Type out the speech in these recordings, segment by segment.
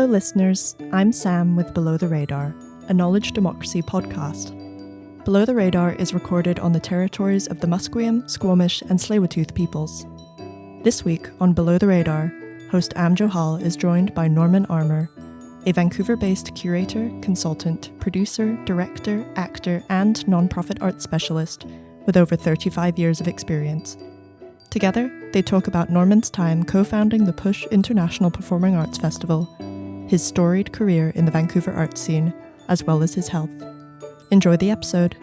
Hello listeners, I'm Sam with Below the Radar, a knowledge democracy podcast. Below the Radar is recorded on the territories of the Musqueam, Squamish and Tsleil-Waututh peoples. This week on Below the Radar, host Amjo Hall is joined by Norman Armour, a Vancouver-based curator, consultant, producer, director, actor and non-profit arts specialist with over 35 years of experience. Together, they talk about Norman's time co-founding the Push International Performing Arts Festival, his storied career in the Vancouver art scene, as well as his health. Enjoy the episode.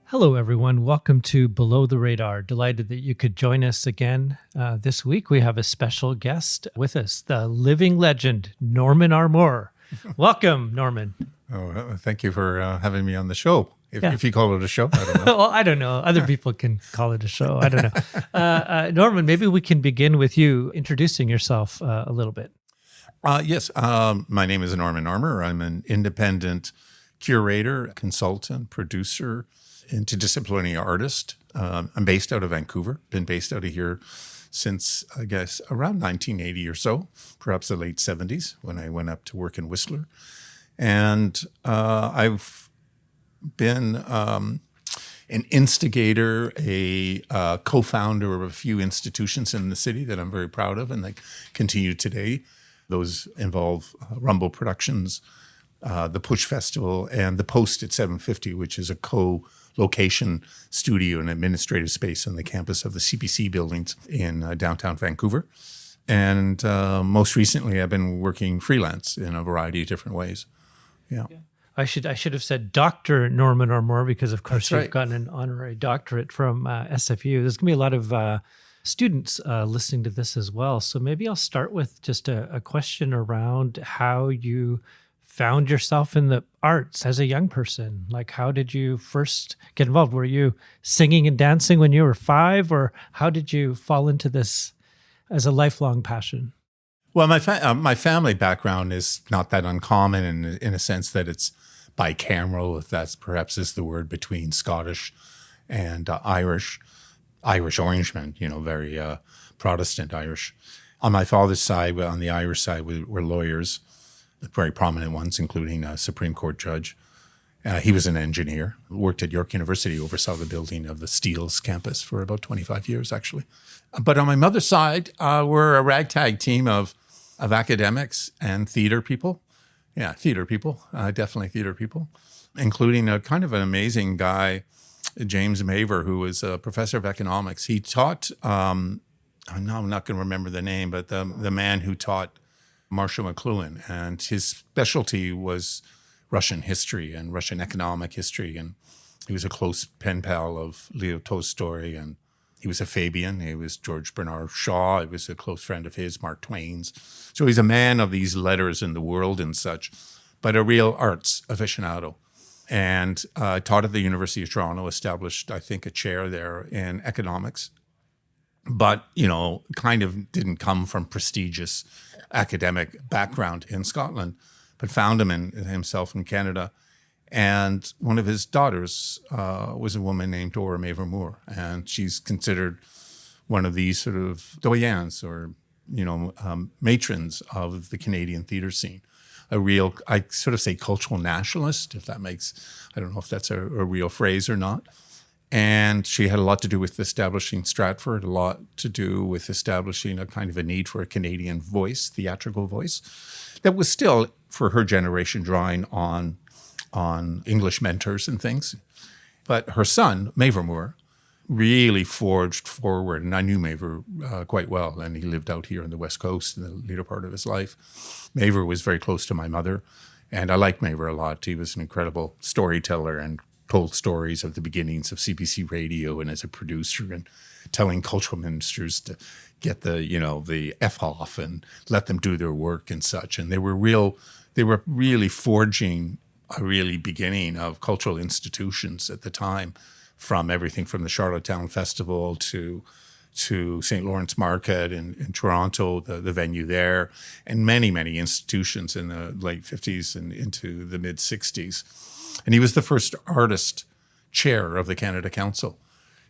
Hello, everyone. Welcome to Below the Radar. Delighted that you could join us again. This week, we have a special guest with us, the living legend, Norman Armour. Welcome, Norman. Oh, thank you for having me on the show. If you call it a show, I don't know. Well, I don't know. Other people can call it a show. I don't know. Norman, maybe we can begin with you introducing yourself a little bit. Yes. My name is Norman Armour. I'm an independent curator, consultant, producer, interdisciplinary artist. I'm based out of Vancouver. Been based out of here since, I guess, around 1980 or so, perhaps the late 70s when I went up to work in Whistler. And I've been an instigator, a co-founder of a few institutions in the city that I'm very proud of and that continue today. Those involve Rumble Productions, the Push Festival, and the Post at 750, which is a co-location studio and administrative space on the campus of the CPC buildings in downtown Vancouver. And most recently, I've been working freelance in a variety of different ways. Yeah. I should have said Dr. Norman Armour because, of course, That's right. You've gotten an honorary doctorate from SFU. There's going to be a lot of students listening to this as well. So maybe I'll start with just a question around how you found yourself in the arts as a young person. Like, how did you first get involved? Were you singing and dancing when you were 5, or how did you fall into this as a lifelong passion? Well, my family background is not that uncommon in a sense that it's bicameral, if that's perhaps is the word, between Scottish and Irish Orangemen, very Protestant Irish. On my father's side, on the Irish side, were lawyers, very prominent ones, including a Supreme Court judge. He was an engineer, worked at York University, oversaw the building of the Steeles campus for about 25 years, actually. But on my mother's side, we're a ragtag team of academics and theater people. Yeah, theater people, definitely theater people, including a kind of an amazing guy, James Maver, who was a professor of economics. He taught, I'm not going to remember the name, but the man who taught Marshall McLuhan, and his specialty was Russian history and Russian economic history. And he was a close pen pal of Leo Tolstoy, and he was a Fabian. He was George Bernard Shaw. He was a close friend of his, Mark Twain's. So he's a man of these letters in the world and such, but a real arts aficionado. And taught at the University of Toronto, established, I think, a chair there in economics. But, kind of didn't come from prestigious academic background in Scotland, but found himself in Canada. And one of his daughters was a woman named Dora Maver Moore, and she's considered one of these sort of doyens or, matrons of the Canadian theater scene. A real, I sort of say cultural nationalist, if that makes, I don't know if that's a real phrase or not. And she had a lot to do with establishing Stratford, a lot to do with establishing a kind of a need for a Canadian voice, theatrical voice, that was still, for her generation, drawing on English mentors and things. But her son, Maver Moore, really forged forward. And I knew Maver quite well, and he lived out here on the West Coast in the later part of his life. Maver was very close to my mother, and I liked Maver a lot. He was an incredible storyteller and told stories of the beginnings of CBC radio and as a producer and telling cultural ministers to get the F off and let them do their work and such. And they were really forging a really beginning of cultural institutions at the time, from everything from the Charlottetown Festival to St. Lawrence Market in Toronto, the venue there, and many, many institutions in the late 50s and into the mid 60s. And he was the first artist chair of the Canada Council.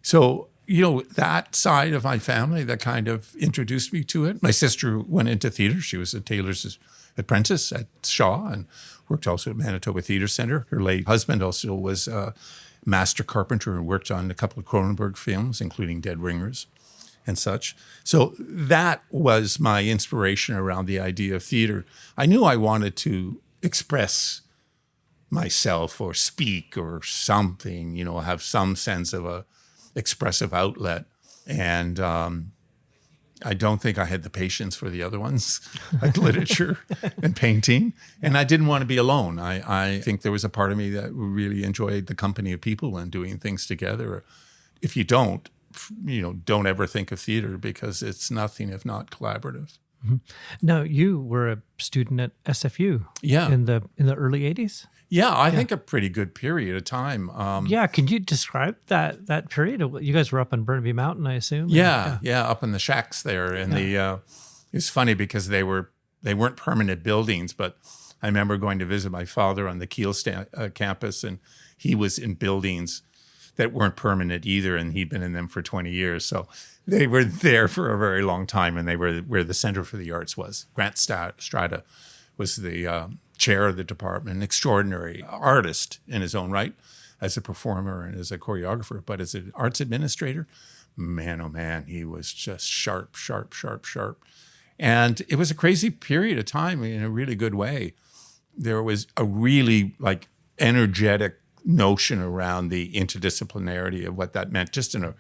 So that side of my family that kind of introduced me to it. My sister went into theater. She was a tailor's apprentice at Shaw and worked also at Manitoba Theatre Centre. Her late husband also was a master carpenter and worked on a couple of Cronenberg films, including Dead Ringers and such. So that was my inspiration around the idea of theater. I knew I wanted to express myself or speak or something, have some sense of a expressive outlet. And I don't think I had the patience for the other ones, like literature and painting. And I didn't want to be alone. I think there was a part of me that really enjoyed the company of people and doing things together. If you don't ever think of theater, because it's nothing if not collaborative. Mm-hmm. Now, you were a student at SFU Yeah. in the early 80s? Yeah, I think a pretty good period of time. Can you describe that period? You guys were up on Burnaby Mountain, I assume? Yeah, up in the shacks there. And it's funny because they weren't permanent buildings, but I remember going to visit my father on the Kiel campus, and he was in buildings that weren't permanent either, and he'd been in them for 20 years. So they were there for a very long time, and they were where the Center for the Arts was. Grant Strada was the chair of the department, an extraordinary artist in his own right, as a performer and as a choreographer, but as an arts administrator, man, oh man, he was just sharp. And it was a crazy period of time in a really good way. There was a really energetic notion around the interdisciplinarity of what that meant, just in a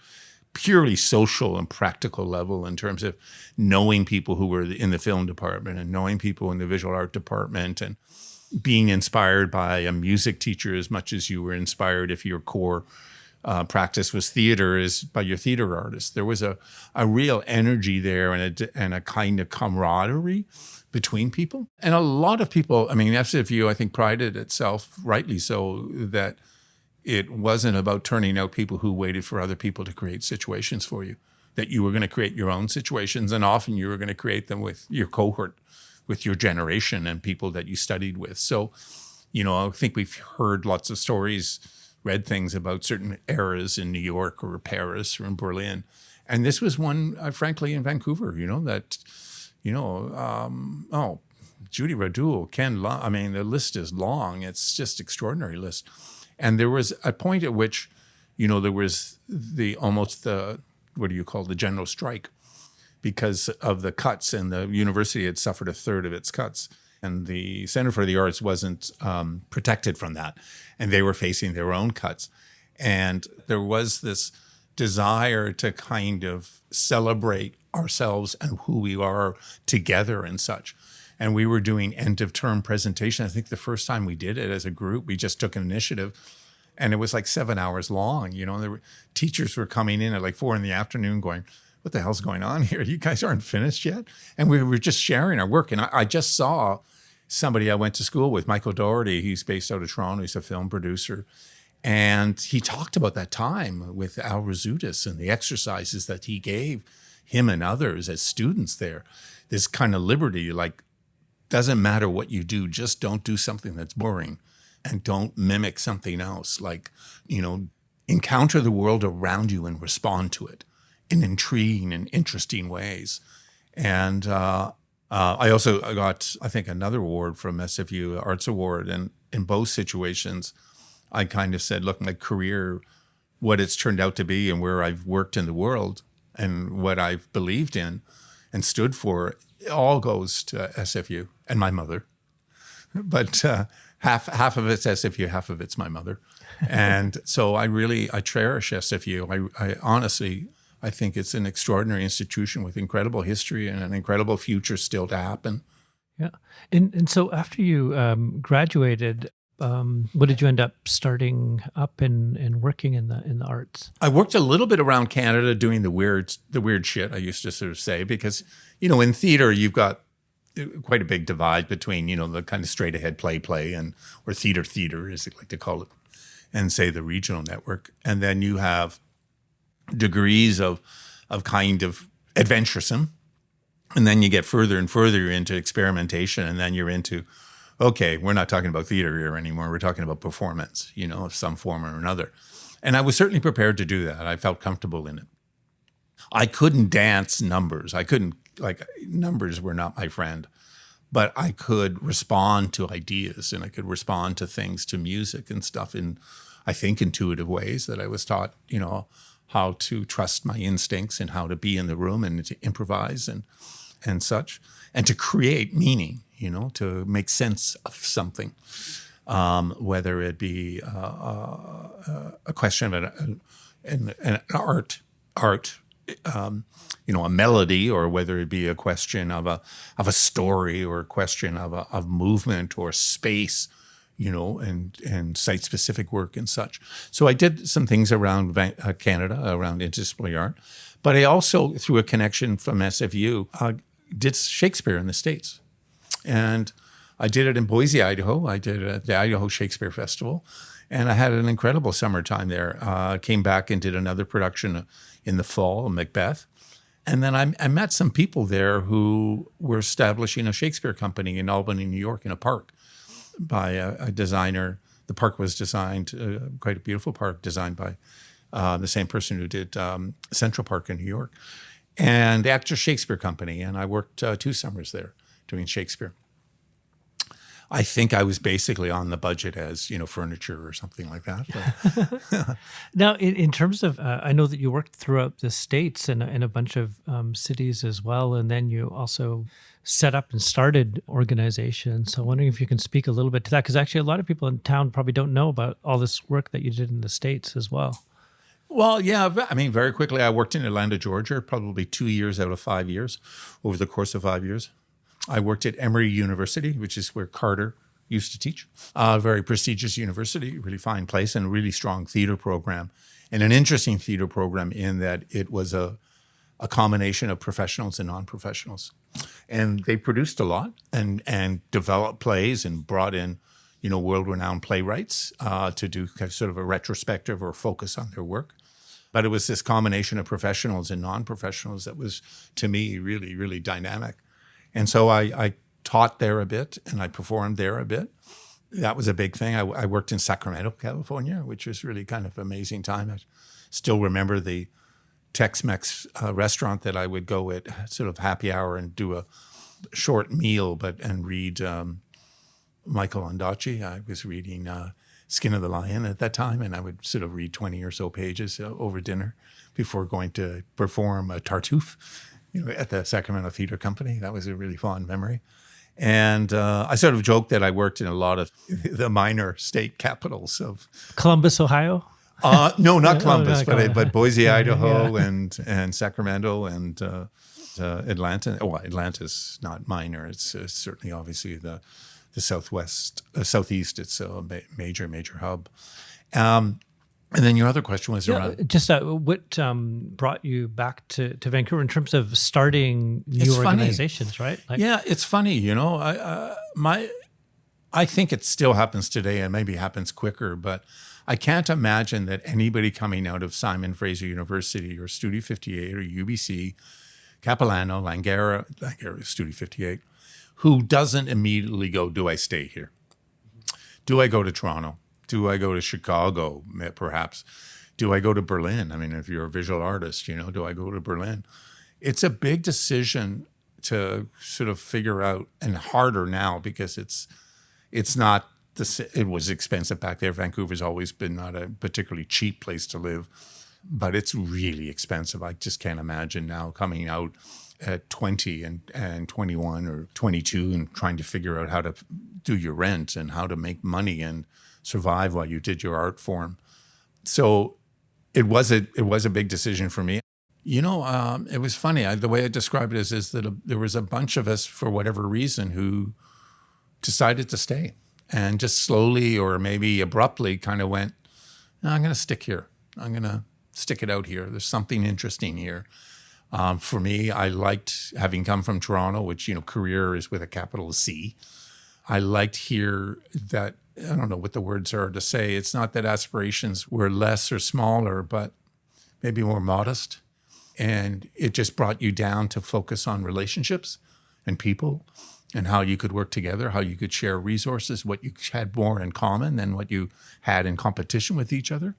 purely social and practical level, in terms of knowing people who were in the film department and knowing people in the visual art department, and being inspired by a music teacher as much as you were inspired, if your core practice was theater, is by your theater artist. There was a real energy there and a kind of camaraderie between people. And a lot of people, SFU, I think, prided itself, rightly so, that it wasn't about turning out people who waited for other people to create situations for you, that you were going to create your own situations, and often you were going to create them with your cohort, with your generation and people that you studied with. So, I think we've heard lots of stories, read things about certain eras in New York or Paris or in Berlin. And this was one, frankly, in Vancouver, Judy Radul, Ken Long, the list is long. It's just extraordinary list. And there was a point at which, there was the general strike, because of the cuts, and the university had suffered a third of its cuts. And the Center for the Arts wasn't protected from that. And they were facing their own cuts. And there was this desire to kind of celebrate ourselves and who we are together and such. And we were doing end of term presentation. I think the first time we did it as a group, we just took an initiative, and it was 7 hours long. Teachers were coming in at 4 p.m. going, what the hell's going on here? You guys aren't finished yet? And we were just sharing our work. And I just saw somebody I went to school with, Michael Doherty. He's based out of Toronto. He's a film producer. And he talked about that time with Al Rizzutis and the exercises that he gave him and others as students there. This kind of liberty, doesn't matter what you do, just don't do something that's boring, and don't mimic something else. Encounter the world around you and respond to it in intriguing and interesting ways. And I also got, I think, another award from SFU, Arts Award. And in both situations, I kind of said, look, my career, what it's turned out to be and where I've worked in the world and what I've believed in and stood for, it all goes to SFU and my mother. But half of it's SFU, half of it's my mother. And so I cherish SFU. I honestly, I think it's an extraordinary institution with incredible history and an incredible future still to happen. Yeah. And so after you graduated, what did you end up starting up and working in the arts? I worked a little bit around Canada doing the weird shit, I used to sort of say, because, in theater, you've got quite a big divide between, the kind of straight ahead play and, or theater, as they like to call it, and say the regional network. And then you have degrees of kind of adventuresome. And then you get further and further into experimentation, and then you're into, okay, we're not talking about theater here anymore. We're talking about performance, of some form or another. And I was certainly prepared to do that. I felt comfortable in it. I couldn't dance numbers. I couldn't, like, numbers were not my friend. But I could respond to ideas, and I could respond to things, to music and stuff in, I think, intuitive ways that I was taught, how to trust my instincts and how to be in the room and to improvise and such, and to create meaning, to make sense of something, whether it be a question of an art, a melody, or whether it be a question of a story, or a question of movement or space, and site-specific work and such. So I did some things around Canada, around interdisciplinary art, but I also, through a connection from SFU, did Shakespeare in the States. And I did it in Boise, Idaho. I did it at the Idaho Shakespeare Festival, and I had an incredible summertime there. Came back and did another production in the fall, Macbeth. And then I met some people there who were establishing a Shakespeare company in Albany, New York, in a park by a designer. The park was designed, quite a beautiful park, designed by the same person who did Central Park in New York. And the Actors Shakespeare Company. And I worked 2 summers there doing Shakespeare. I think I was basically on the budget as, furniture or something like that. But. Now, in terms of, I know that you worked throughout the States and in a bunch of cities as well, and then you also set up and started organizations. So I'm wondering if you can speak a little bit to that, because actually a lot of people in town probably don't know about all this work that you did in the States as well. Well, yeah, very quickly, I worked in Atlanta, Georgia, probably 2 years out of 5 years, over the course of 5 years. I worked at Emory University, which is where Carter used to teach. A very prestigious university, really fine place, and a really strong theater program. And an interesting theater program in that it was a combination of professionals and non-professionals. And they produced a lot and developed plays and brought in, world-renowned playwrights to do sort of a retrospective or focus on their work. But it was this combination of professionals and non-professionals that was, to me, really, really dynamic. And so I taught there a bit, and I performed there a bit. That was a big thing. I worked in Sacramento, California, which was really kind of an amazing time. I still remember the Tex-Mex restaurant that I would go at sort of happy hour and do a short meal, and read Michael Ondaatje. I was reading Skin of the Lion at that time, and I would sort of read 20 or so pages over dinner before going to perform a Tartuffe, at the Sacramento Theater Company. That was a really fond memory. And I sort of joked that I worked in a lot of the minor state capitals of Columbus, Ohio? No, not Columbus, but Boise, Idaho, yeah. and Sacramento and Atlanta. Well, Atlanta's not minor. It's certainly obviously the southeast. It's a major hub. And then your other question was around just what brought you back to Vancouver in terms of starting new organizations, right? Yeah, it's funny. I think it still happens today, and maybe happens quicker. But I can't imagine that anybody coming out of Simon Fraser University or Studio 58 or UBC, Capilano, Langara Studio 58, who doesn't immediately go, do I stay here? Do I go to Toronto? Do I go to Chicago, perhaps? Do I go to Berlin? I mean, if you're a visual artist, do I go to Berlin? It's a big decision to sort of figure out, and harder now because it's not, it was expensive back there. Vancouver's always been not a particularly cheap place to live, but it's really expensive. I just can't imagine now coming out at 20 and 21 or 22 and trying to figure out how to do your rent and how to make money and survive while you did your art form. So it was a big decision for me. It was funny. The way I describe it is that there was a bunch of us, for whatever reason, who decided to stay and just slowly or maybe abruptly kind of went, no, I'm going to stick here. I'm going to stick it out here. There's something interesting here. For me, I liked, having come from Toronto, which, career is with a capital C. I liked here that, I don't know what the words are to say. It's not that aspirations were less or smaller, but maybe more modest. And it just brought you down to focus on relationships and people and how you could work together, how you could share resources, what you had more in common than what you had in competition with each other.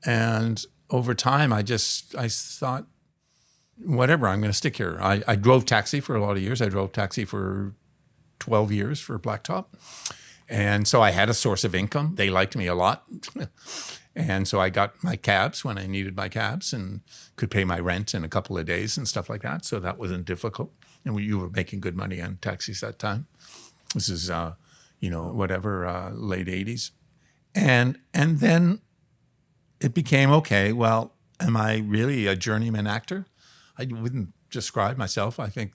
And over time, I thought, whatever, I'm going to stick here. I drove taxi for a lot of years. I drove taxi for 12 years for Blacktop. And so I had a source of income. They liked me a lot. And so I got my cabs when I needed my cabs and could pay my rent in a couple of days and stuff like that. So that wasn't difficult. And you were making good money on taxis that time. This is, late 80s. And then it became, okay, well, am I really a journeyman actor? I wouldn't describe myself. I think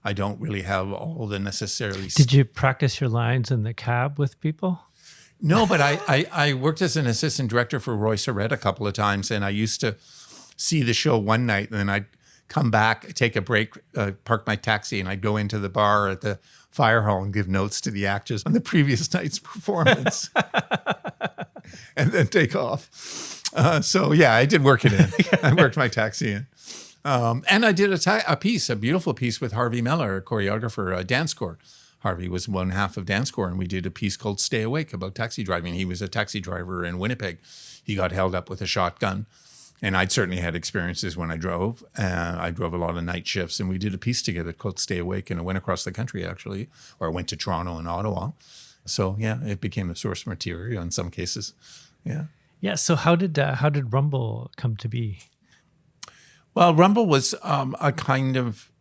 I don't really have all the necessarily... Did you practice your lines in the cab with people? No, but I worked as an assistant director for Roy Surrett a couple of times, and I used to see the show one night, and then I'd come back, take a break, park my taxi, and I'd go into the bar at the fire hall and give notes to the actors on the previous night's performance, and then take off. So yeah, I did work it in. I worked my taxi in. And I did a beautiful piece with Harvey Miller, a choreographer, Dance Corps. Harvey was one half of Dance Corps, and we did a piece called Stay Awake about taxi driving. He was a taxi driver in Winnipeg. He got held up with a shotgun, and I'd certainly had experiences when I drove. I drove a lot of night shifts, and we did a piece together called Stay Awake, and it went across the country, actually, or I went to Toronto and Ottawa. So, yeah, it became a source material in some cases. Yeah. Yeah, so how did Rumble come to be? Well, Rumble was a kind of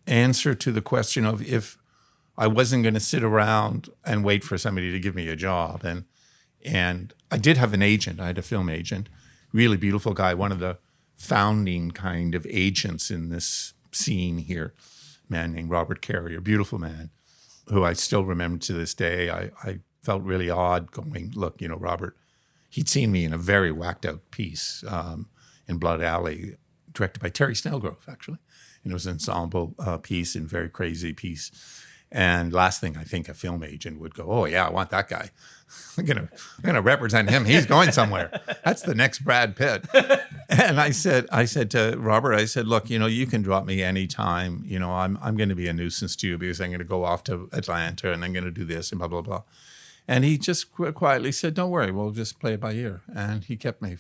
answer to the question of if I wasn't going to sit around and wait for somebody to give me a job. And I did have an agent. I had a film agent, really beautiful guy, one of the founding kind of agents in this scene here, a man named Robert Carey, a beautiful man, who I still remember to this day. I felt really odd going, look, Robert, he'd seen me in a very whacked out piece in Blood Alley, directed by Terry Snellgrove, actually. And it was an ensemble piece and very crazy piece. And last thing I think a film agent would go, oh yeah, I want that guy. I'm gonna represent him. He's going somewhere. That's the next Brad Pitt. And I said to Robert, I said, look, you can drop me anytime. I'm going to be a nuisance to you because I'm going to go off to Atlanta and I'm going to do this and blah blah blah. And he just quietly said, don't worry, we'll just play it by ear. And he kept me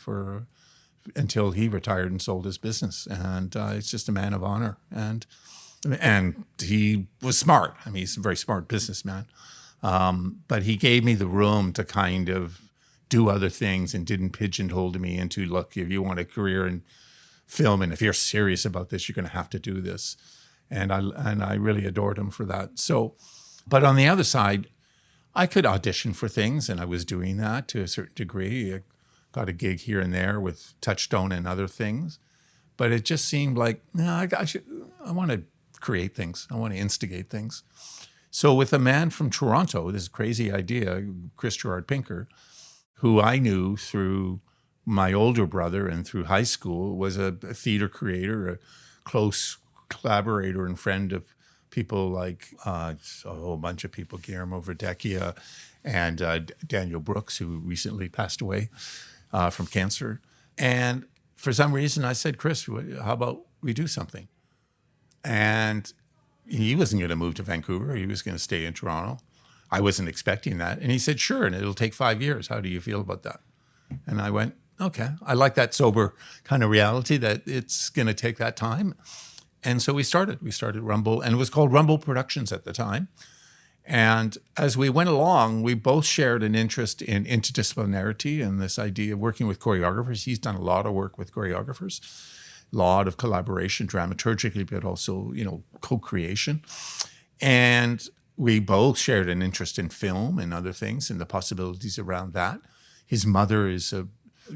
until he retired and sold his business. And it's just a man of honor. And he was smart. I mean, he's a very smart businessman. But he gave me the room to kind of do other things and didn't pigeonhole me into, look, if you want a career in film and if you're serious about this, you're going to have to do this. And I really adored him for that. So, but on the other side, I could audition for things, and I was doing that to a certain degree. I got a gig here and there with Touchstone and other things. But it just seemed like, no, I want to create things. I want to instigate things. So with a man from Toronto, this crazy idea, Chris Gerard Pinker, who I knew through my older brother and through high school, was a theater creator, a close collaborator and friend of people like a whole bunch of people, Guillermo Verdecchia and Daniel Brooks, who recently passed away from cancer. And for some reason I said, Chris, how about we do something? And he wasn't going to move to Vancouver. He was going to stay in Toronto. I wasn't expecting that. And he said, sure, and it'll take 5 years. How do you feel about that? And I went, okay. I like that sober kind of reality that it's going to take that time. And so we started Rumble, and it was called Rumble Productions at the time. And as we went along, we both shared an interest in interdisciplinarity and this idea of working with choreographers. He's done a lot of work with choreographers, a lot of collaboration dramaturgically, but also, co-creation. And we both shared an interest in film and other things and the possibilities around that. His mother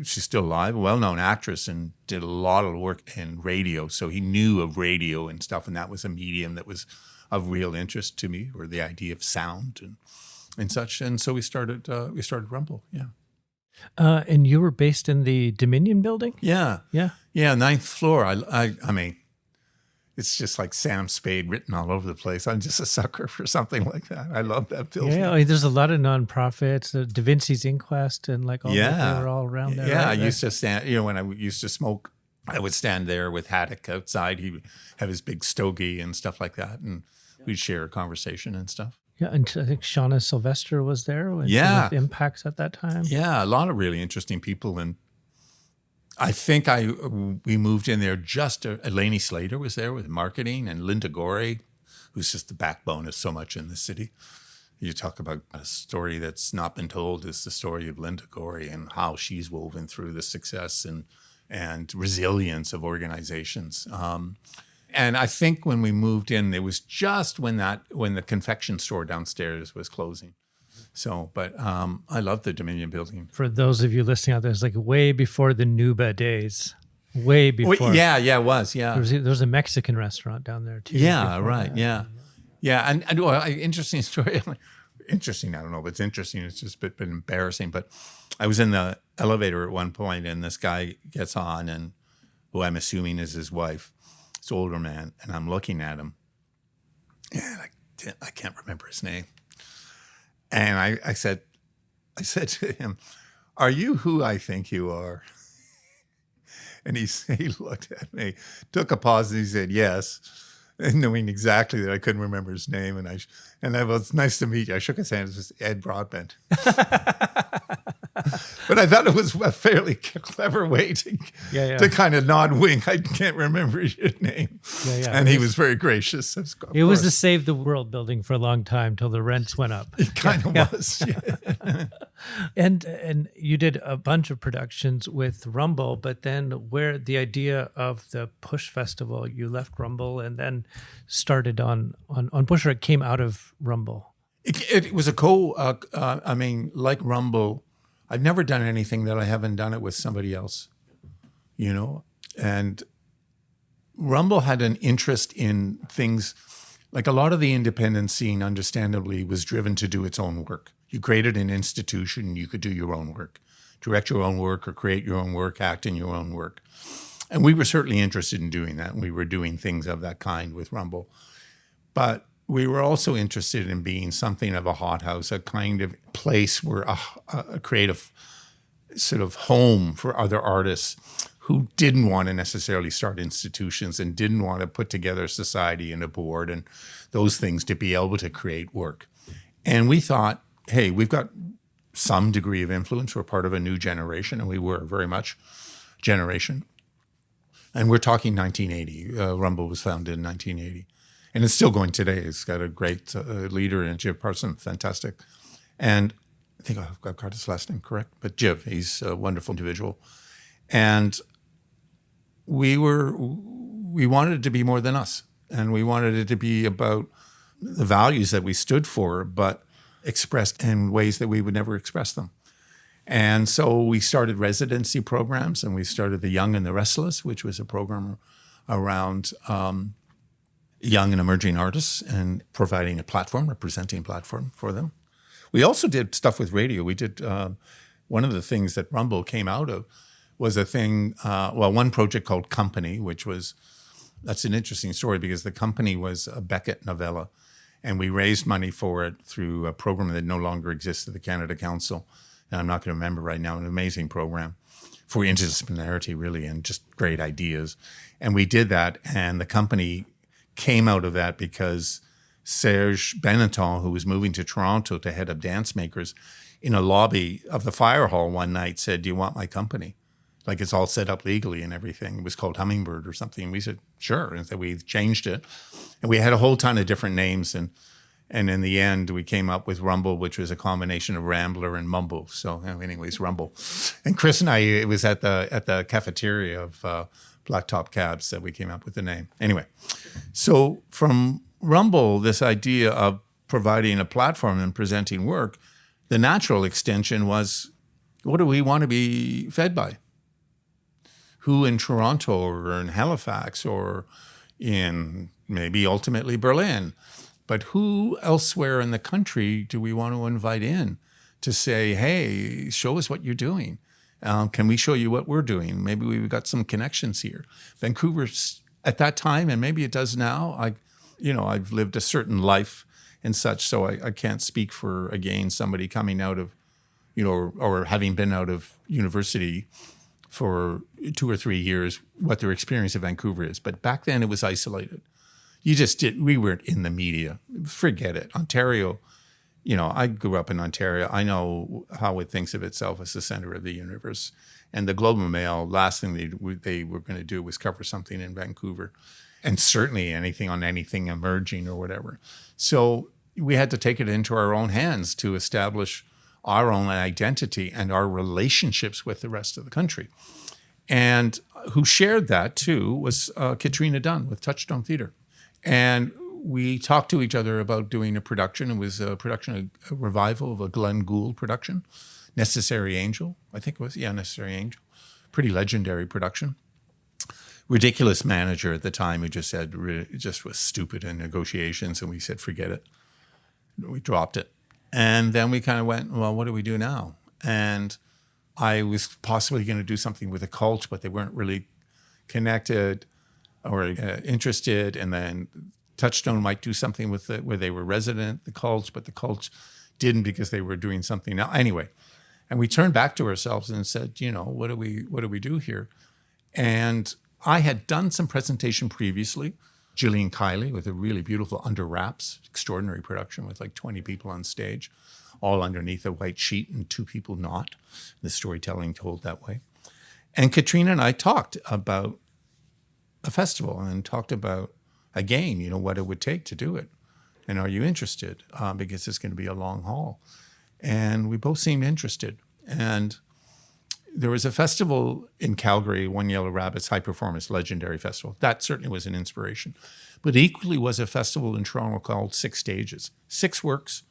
she's still alive, a well-known actress, and did a lot of work in radio. So he knew of radio and stuff, and that was a medium that was of real interest to me, or the idea of sound and such. And so we started Rumble, yeah. And you were based in the Dominion building? Yeah. Yeah. Yeah, 9th floor. I mean, it's just like Sam Spade written all over the place. I'm just a sucker for something like that. I love that building. Yeah, there's a lot of nonprofits, Da Vinci's Inquest, and like all that. They were all around there. Yeah, right? I used to stand, when I used to smoke, I would stand there with Haddock outside. He would have his big stogie and stuff like that, and we'd share a conversation and stuff. Yeah, and I think Shauna Sylvester was there with Impacts at that time. Yeah, a lot of really interesting people. And I think we moved in there just, Eleni Slater was there with marketing, and Linda Gorey, who's just the backbone of so much in the city. You talk about a story that's not been told, is the story of Linda Gorey and how she's woven through the success and resilience of organizations. And I think when we moved in, it was just when the confection store downstairs was closing. So, but I love the Dominion building. For those of you listening out there, it's like way before the Nuba days. Way before. Yeah, it was. Yeah. There was a Mexican restaurant down there too. Yeah, right. That. Yeah. And well, interesting story. Interesting, I don't know if it's interesting. It's just a bit embarrassing. But I was in the elevator at one point, and this guy gets on, and who I'm assuming is his wife. It's an older man, and I'm looking at him, and I can't remember his name. And I said to him, "Are you who I think you are?" And he looked at me, took a pause, and he said, "Yes," and knowing exactly that I couldn't remember his name. And I was, "Nice to meet you." I shook his hand. It was Ed Broadbent. But I thought it was a fairly clever way to kind of nod wink. I can't remember your name. And he was very gracious. It was the Save the World building for a long time till the rents went up. It kind of was. Yeah. And you did a bunch of productions with Rumble, but then where the idea of the Push Festival, you left Rumble and then started on Push, or it came out of Rumble? It was like Rumble, I've never done anything that I haven't done it with somebody else, and Rumble had an interest in things like a lot of the independent scene, understandably, was driven to do its own work. You created an institution, you could do your own work, direct your own work or create your own work, act in your own work. And we were certainly interested in doing that. And we were doing things of that kind with Rumble. But we were also interested in being something of a hothouse, a kind of place where a creative sort of home for other artists who didn't want to necessarily start institutions and didn't want to put together a society and a board and those things to be able to create work. And we thought, hey, we've got some degree of influence. We're part of a new generation, and we were very much generation. And we're talking 1980. Rumble was founded in 1980. And it's still going today. It's got a great leader in Jiv Parson, fantastic. And I think I've got his last name correct, but Jiv, he's a wonderful individual. And we wanted it to be more than us. And we wanted it to be about the values that we stood for, but expressed in ways that we would never express them. And so we started residency programs, and we started The Young and the Restless, which was a program around young and emerging artists and providing a platform, a presenting platform for them. We also did stuff with radio. We did, one of the things that Rumble came out of was a thing, one project called Company, that's an interesting story because the Company was a Beckett novella, and we raised money for it through a program that no longer exists at the Canada Council. And I'm not going to remember right now, an amazing program for interdisciplinarity, really, and just great ideas. And we did that, and the Company came out of that because Serge Benetton, who was moving to Toronto to head up Dance Makers, in a lobby of the fire hall one night said, "Do you want my company? Like, it's all set up legally and everything." It was called Hummingbird or something. And we said, sure. And so we changed it. And we had a whole ton of different names. And in the end, we came up with Rumble, which was a combination of Rambler and Mumble. So anyways, Rumble. And Chris and I, it was at the cafeteria of Blacktop Cabs that we came up with the name. Anyway, so from Rumble, this idea of providing a platform and presenting work, the natural extension was, what do we want to be fed by? Who in Toronto or in Halifax or in maybe ultimately Berlin, but who elsewhere in the country do we want to invite in to say, hey, show us what you're doing? Can we show you what we're doing? Maybe we've got some connections here. Vancouver's at that time, and maybe it does now. I've lived a certain life and such, so I can't speak for, again, somebody coming out of, or having been out of university for 2 or 3 years, what their experience of Vancouver is. But back then it was isolated. We weren't in the media. Forget it. Ontario, I grew up in Ontario. I know how it thinks of itself as the center of the universe. And the Globe and Mail, last thing they were going to do was cover something in Vancouver, and certainly anything on anything emerging or whatever. So we had to take it into our own hands to establish our own identity and our relationships with the rest of the country. And who shared that too was Katrina Dunn with Touchstone Theatre. And we talked to each other about doing a production. It was a revival of a Glenn Gould production, Necessary Angel, I think it was. Yeah, Necessary Angel. Pretty legendary production. Ridiculous manager at the time who just said, it just was stupid in negotiations. And we said, forget it. We dropped it. And then we kind of went, well, what do we do now? And I was possibly going to do something with a cult, but they weren't really connected or interested. And then Touchstone might do something with it where they were resident, the cults, but the cults didn't because they were doing something else. Anyway, and we turned back to ourselves and said, what do we do here? And I had done some presentation previously, Gillian Kiley with a really beautiful Under Wraps, extraordinary production with like 20 people on stage, all underneath a white sheet and 2 people not. The storytelling told that way. And Katrina and I talked about a festival and talked about a game, what it would take to do it. And are you interested? Because it's going to be a long haul. And we both seemed interested. And there was a festival in Calgary, One Yellow Rabbit's High Performance Legendary Festival. That certainly was an inspiration. But equally was a festival in Toronto called 6 Stages. 6 works,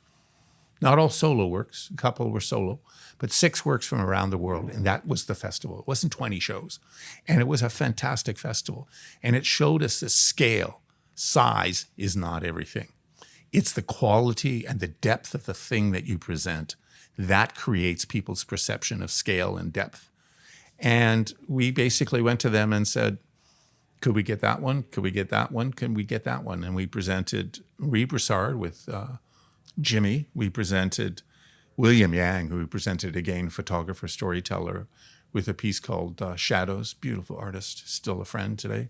not all solo works. A couple were solo, but 6 works from around the world. And that was the festival. It wasn't 20 shows. And it was a fantastic festival. And it showed us the scale. Size is not everything. It's the quality and the depth of the thing that you present that creates people's perception of scale and depth. And we basically went to them and said, could we get that one? Could we get that one? Can we get that one? And we presented Reed Broussard with Jimmy. We presented William Yang, who we presented again, photographer, storyteller, with a piece called Shadows, beautiful artist, still a friend today.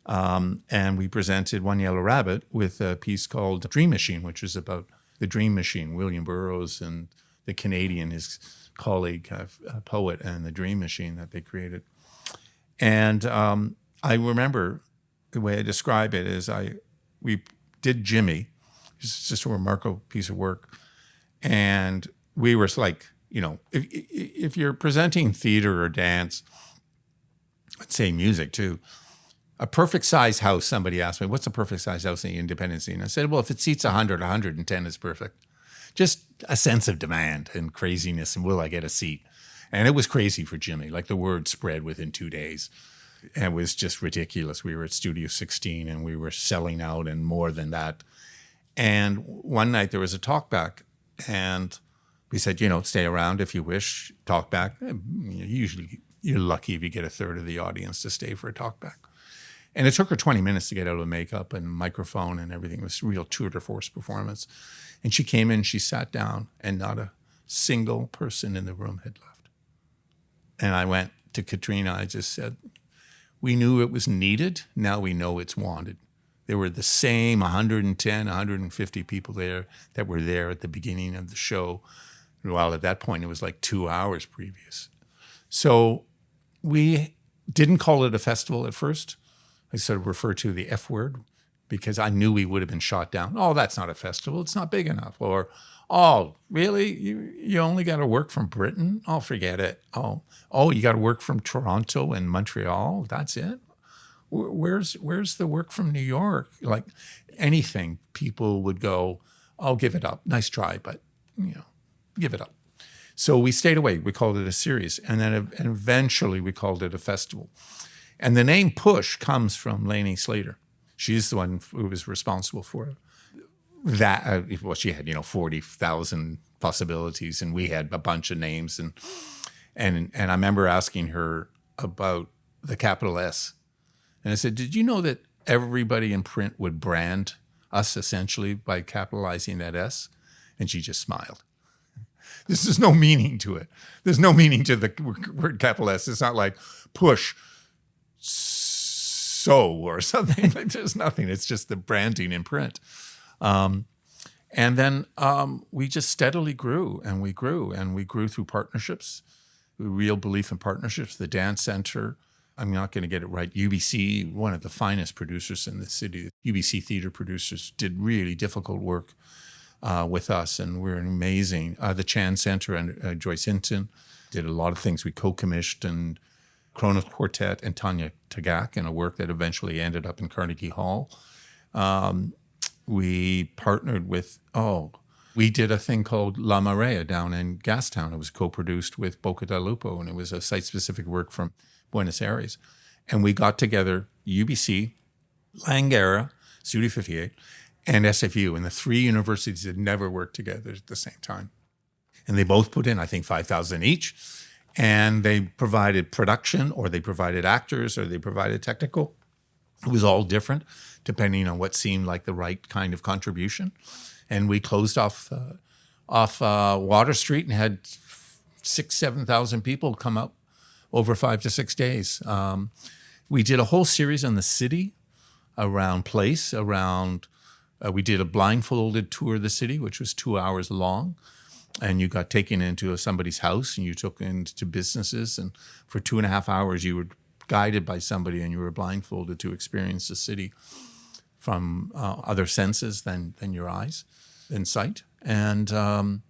And we presented One Yellow Rabbit with a piece called Dream Machine, which is about the Dream Machine, William Burroughs and the Canadian, his colleague, poet, and the Dream Machine that they created. And I remember the way I describe it is we did Jimmy. It's just a remarkable piece of work. And we were like, if you're presenting theater or dance, let's say music too, a perfect size house, somebody asked me, what's a perfect size house in the independent scene? I said, well, if it seats 100, 110 is perfect. Just a sense of demand and craziness and will I get a seat? And it was crazy for Jimmy. Like the word spread within 2 days. And it was just ridiculous. We were at Studio 16 and we were selling out and more than that. And one night there was a talk back and we said, stay around if you wish, talk back. Usually you're lucky if you get a third of the audience to stay for a talk back. And it took her 20 minutes to get out of makeup and microphone and everything. It was a real tour de force performance. And she came in, she sat down, and not a single person in the room had left. And I went to Katrina, I just said, we knew it was needed, now we know it's wanted. There were the same 110, 150 people there that were there at the beginning of the show, while at that point it was like 2 hours previous. So we didn't call it a festival at first. I sort of refer to the F word because I knew we would have been shot down. Oh, that's not a festival. It's not big enough. Or, oh, really? You only got to work from Britain? Oh, forget it. Oh, you got to work from Toronto and Montreal? That's it? Where's the work from New York? Like anything, people would go, oh, give it up. Nice try, but, give it up. So we stayed away. We called it a series. And then eventually we called it a festival. And the name Push comes from Lainey Slater. She's the one who was responsible for that. Well, she had 40,000 possibilities, and we had a bunch of names. And I remember asking her about the capital S, and I said, "Did you know that everybody in print would brand us essentially by capitalizing that S?" And she just smiled. There's no meaning to it. There's no meaning to the word capital S. It's not like Push. So or something. Like there's nothing. It's just the branding in print. And then we just steadily grew and we grew through partnerships. real belief in partnerships. The Dance Center, I'm not going to get it right. UBC, one of the finest producers in the city. UBC theater producers did really difficult work with us, and we're amazing. The Chan Center and Joyce Hinton did a lot of things. We co-commissioned Kronos Quartet and Tanya Tagak in a work that eventually ended up in Carnegie Hall. We partnered with, we did a thing called La Marea down in Gastown. It was co-produced with Boca del Lupo, and it was a site-specific work from Buenos Aires. And we got together UBC, Langara, Studio 58, and SFU, and the three universities had never worked together at the same time. And they both put in, I think, $5,000 each. And they provided production, or they provided actors, or they provided technical. It was all different, depending on what seemed like the right kind of contribution. And we closed off Water Street and had 7,000 people come up over 5 to 6 days. We did a whole series on the city, around place, we did a blindfolded tour of the city, which was 2 hours long. And you got taken into somebody's house and you took into businesses. And for 2.5 hours, you were guided by somebody and you were blindfolded to experience the city from other senses than your eyes and sight. And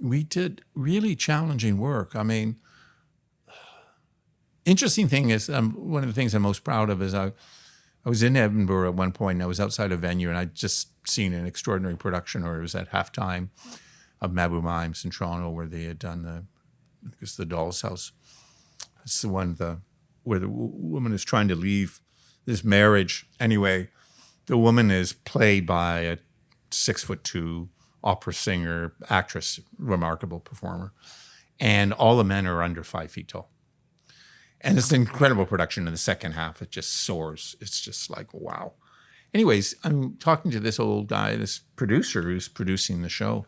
we did really challenging work. I mean, interesting thing is, one of the things I'm most proud of is I was in Edinburgh at one point, and I was outside a venue, and I'd just seen an extraordinary production, or it was at halftime of Mabu Mimes in Toronto, where they had done the Doll's House. It's the one where the woman is trying to leave this marriage. Anyway, the woman is played by a 6'2" opera singer, actress, remarkable performer, and all the men are under 5 feet tall. And it's an incredible production. In the second half, it just soars. It's just like, wow. Anyways, I'm talking to this old guy, this producer who's producing the show.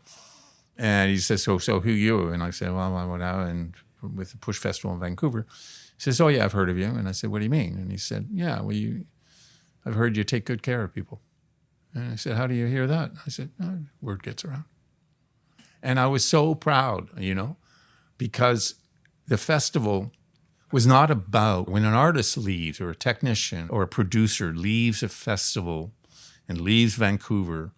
And he says, so who you? And I said, well, I went out and with the Push Festival in Vancouver. He says, oh, yeah, I've heard of you. And I said, what do you mean? And he said, yeah, well, I've heard you take good care of people. And I said, how do you hear that? I said, word gets around. And I was so proud, because the festival was not about, when an artist leaves or a technician or a producer leaves a festival and leaves Vancouver,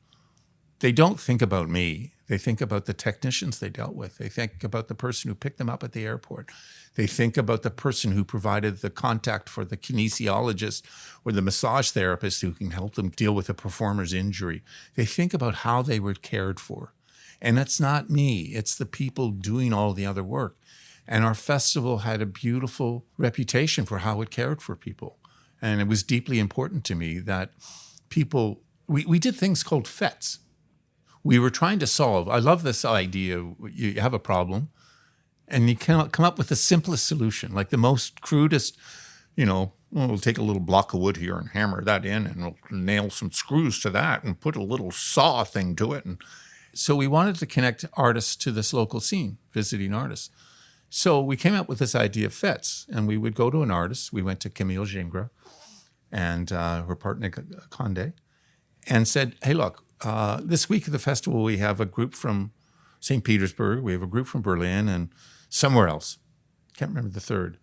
they don't think about me. They think about the technicians they dealt with. They think about the person who picked them up at the airport. They think about the person who provided the contact for the kinesiologist or the massage therapist who can help them deal with a performer's injury. They think about how they were cared for. And that's not me. It's the people doing all the other work. And our festival had a beautiful reputation for how it cared for people. And it was deeply important to me that people, we did things called FETs. We were trying to solve, I love this idea, you have a problem and you cannot come up with the simplest solution, like the most crudest, we'll take a little block of wood here and hammer that in and we'll nail some screws to that and put a little saw thing to it. And so we wanted to connect artists to this local scene, visiting artists. So we came up with this idea of FETs, and we would go to an artist. We went to Camille Gingras and her partner Condé and said, hey, look, this week at the festival, we have a group from St. Petersburg, we have a group from Berlin, and somewhere else. Can't remember the third.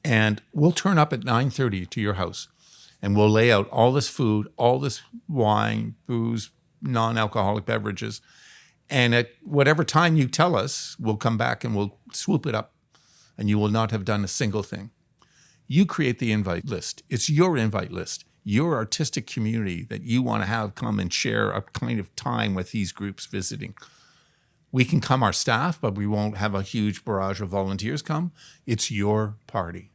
And we'll turn up at 9:30 to your house, and we'll lay out all this food, all this wine, booze, non-alcoholic beverages. And at whatever time you tell us, we'll come back and we'll swoop it up, and you will not have done a single thing. You create the invite list. It's your invite list, your artistic community that you want to have come and share a kind of time with these groups visiting. We can come, our staff, but we won't have a huge barrage of volunteers come. It's your party.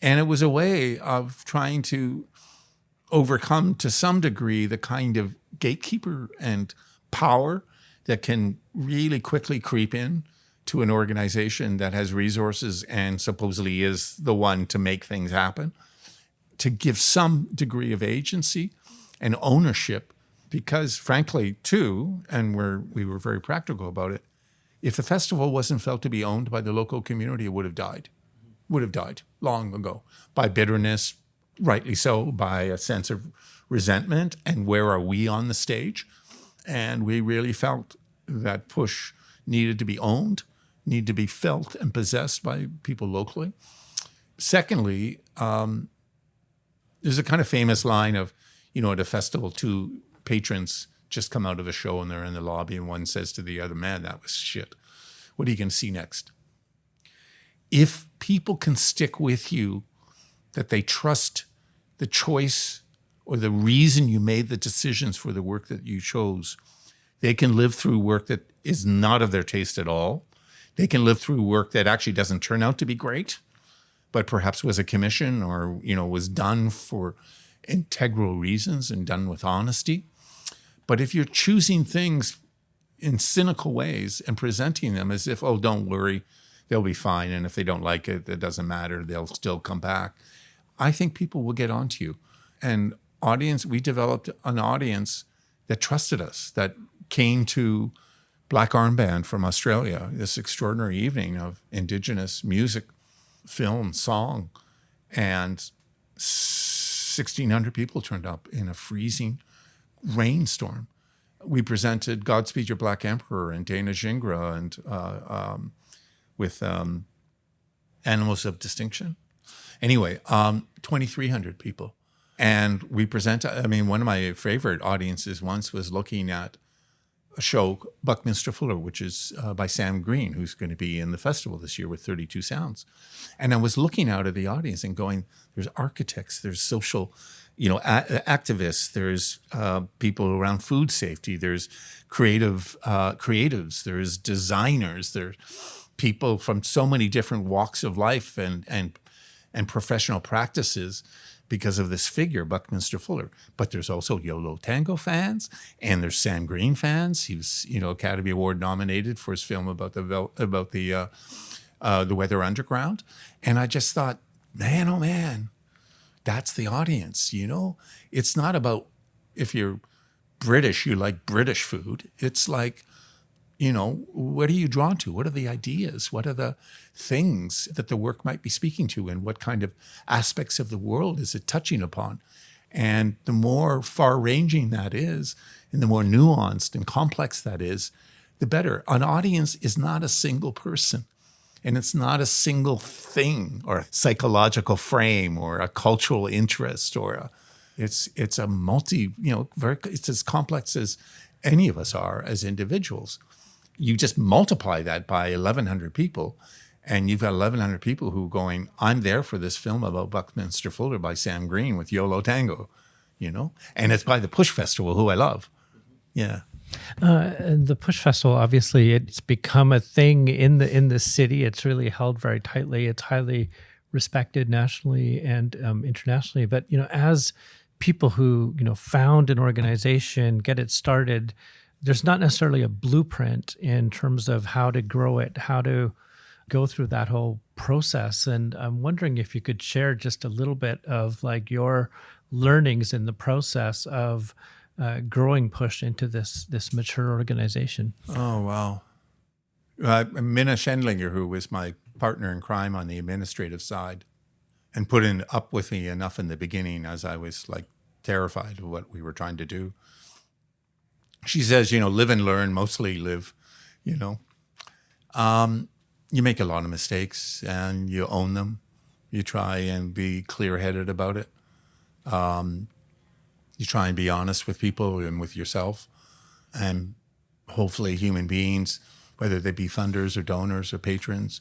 And it was a way of trying to overcome, to some degree, the kind of gatekeeper and power that can really quickly creep in to an organization that has resources and supposedly is the one to make things happen, to give some degree of agency and ownership. Because frankly, too, and we were very practical about it, if the festival wasn't felt to be owned by the local community, it would have died long ago, by bitterness, rightly so, by a sense of resentment, and where are we on the stage? And we really felt that Push needed to be owned, need to be felt and possessed by people locally. Secondly, there's a kind of famous line of, at a festival, two patrons just come out of a show and they're in the lobby and one says to the other, man, that was shit. What are you going to see next? If people can stick with you, that they trust the choice or the reason you made the decisions for the work that you chose, they can live through work that is not of their taste at all. They can live through work that actually doesn't turn out to be great, but perhaps was a commission or, was done for integral reasons and done with honesty. But if you're choosing things in cynical ways and presenting them as if, oh, don't worry, they'll be fine. And if they don't like it, it doesn't matter. They'll still come back. I think people will get onto you. And we developed an audience that trusted us, that came to Black Armband from Australia, this extraordinary evening of Indigenous music, film, song, and 1,600 people turned up in a freezing rainstorm. We presented Godspeed Your Black Emperor and Dana Gingras and with Animals of Distinction. Anyway, 2,300 people. And we one of my favorite audiences once was looking at a show, Buckminster Fuller, which is by Sam Green, who's going to be in the festival this year with 32 Sounds. And I was looking out at the audience and going, there's architects, there's social, activists, there's people around food safety, there's creatives, there's designers, there's people from so many different walks of life and professional practices because of this figure, Buckminster Fuller. But there's also Yolo Tango fans, and there's Sam Green fans. He was, Academy Award nominated for his film about the Weather Underground. And I just thought, man, oh man, that's the audience. It's not about if you're British, you like British food. It's like, what are you drawn to? What are the ideas? What are the things that the work might be speaking to? And what kind of aspects of the world is it touching upon? And the more far-ranging that is, and the more nuanced and complex that is, the better. An audience is not a single person. And it's not a single thing or a psychological frame or a cultural interest it's a multi, it's as complex as any of us are as individuals. You just multiply that by 1,100 people, and you've got 1,100 people who are going, I'm there for this film about Buckminster Fuller by Sam Green with Yolo Tango, and it's by the Push Festival, who I love. Yeah. And the Push Festival, obviously, it's become a thing in the city. It's really held very tightly. It's highly respected nationally and internationally. But as people who found an organization, get it started, there's not necessarily a blueprint in terms of how to grow it, how to go through that whole process. And I'm wondering if you could share just a little bit of like your learnings in the process of growing Push into this mature organization. Oh, wow. Minna Schendlinger, who was my partner in crime on the administrative side and put up with me enough in the beginning as I was like terrified of what we were trying to do. She says, live and learn, mostly live, You make a lot of mistakes and you own them. You try and be clear-headed about it. You try and be honest with people and with yourself. And hopefully human beings, whether they be funders or donors or patrons,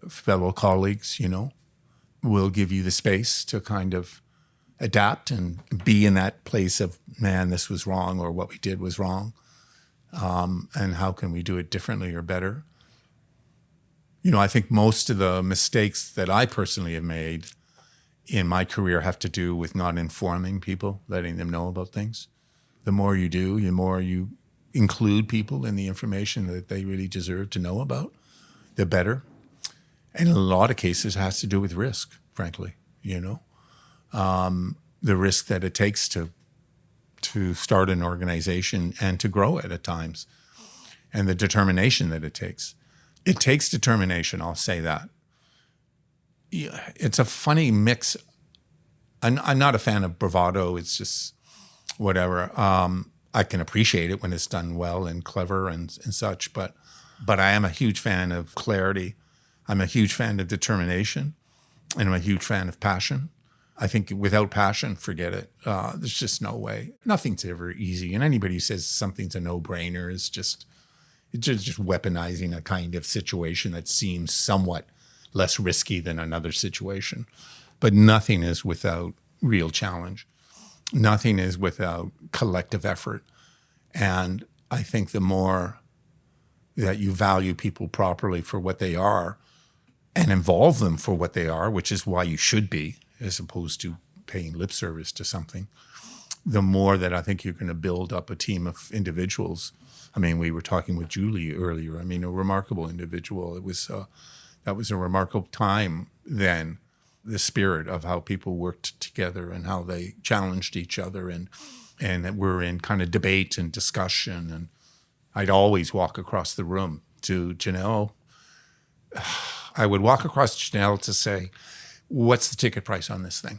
fellow colleagues, will give you the space to kind of adapt and be in that place of, man, this was wrong, or what we did was wrong. And how can we do it differently or better? I think most of the mistakes that I personally have made in my career have to do with not informing people, letting them know about things. The more you do, the more you include people in the information that they really deserve to know about, the better. And in a lot of cases, it has to do with risk, frankly, the risk that it takes to start an organization and to grow it at times, and the determination that it takes. It takes determination, I'll say that. It's a funny mix. I'm not a fan of bravado. It's just whatever. I can appreciate it when it's done well and clever and such, but But I am a huge fan of clarity. I'm a huge fan of determination, and I'm a huge fan of passion. I think without passion, forget it. There's just no way. Nothing's ever easy. And anybody who says something's a no-brainer is just weaponizing a kind of situation that seems somewhat less risky than another situation. But nothing is without real challenge. Nothing is without collective effort. And I think the more that you value people properly for what they are and involve them for what they are, which is why you should be, as opposed to paying lip service to something, the more that I think you're going to build up a team of individuals. I mean, we were talking with Julie earlier. I mean, a remarkable individual. That was a remarkable time then, the spirit of how people worked together and how they challenged each other and we're in kind of debate and discussion. And I'd always walk across the room to Janelle. I would walk across to Janelle to say, what's the ticket price on this thing?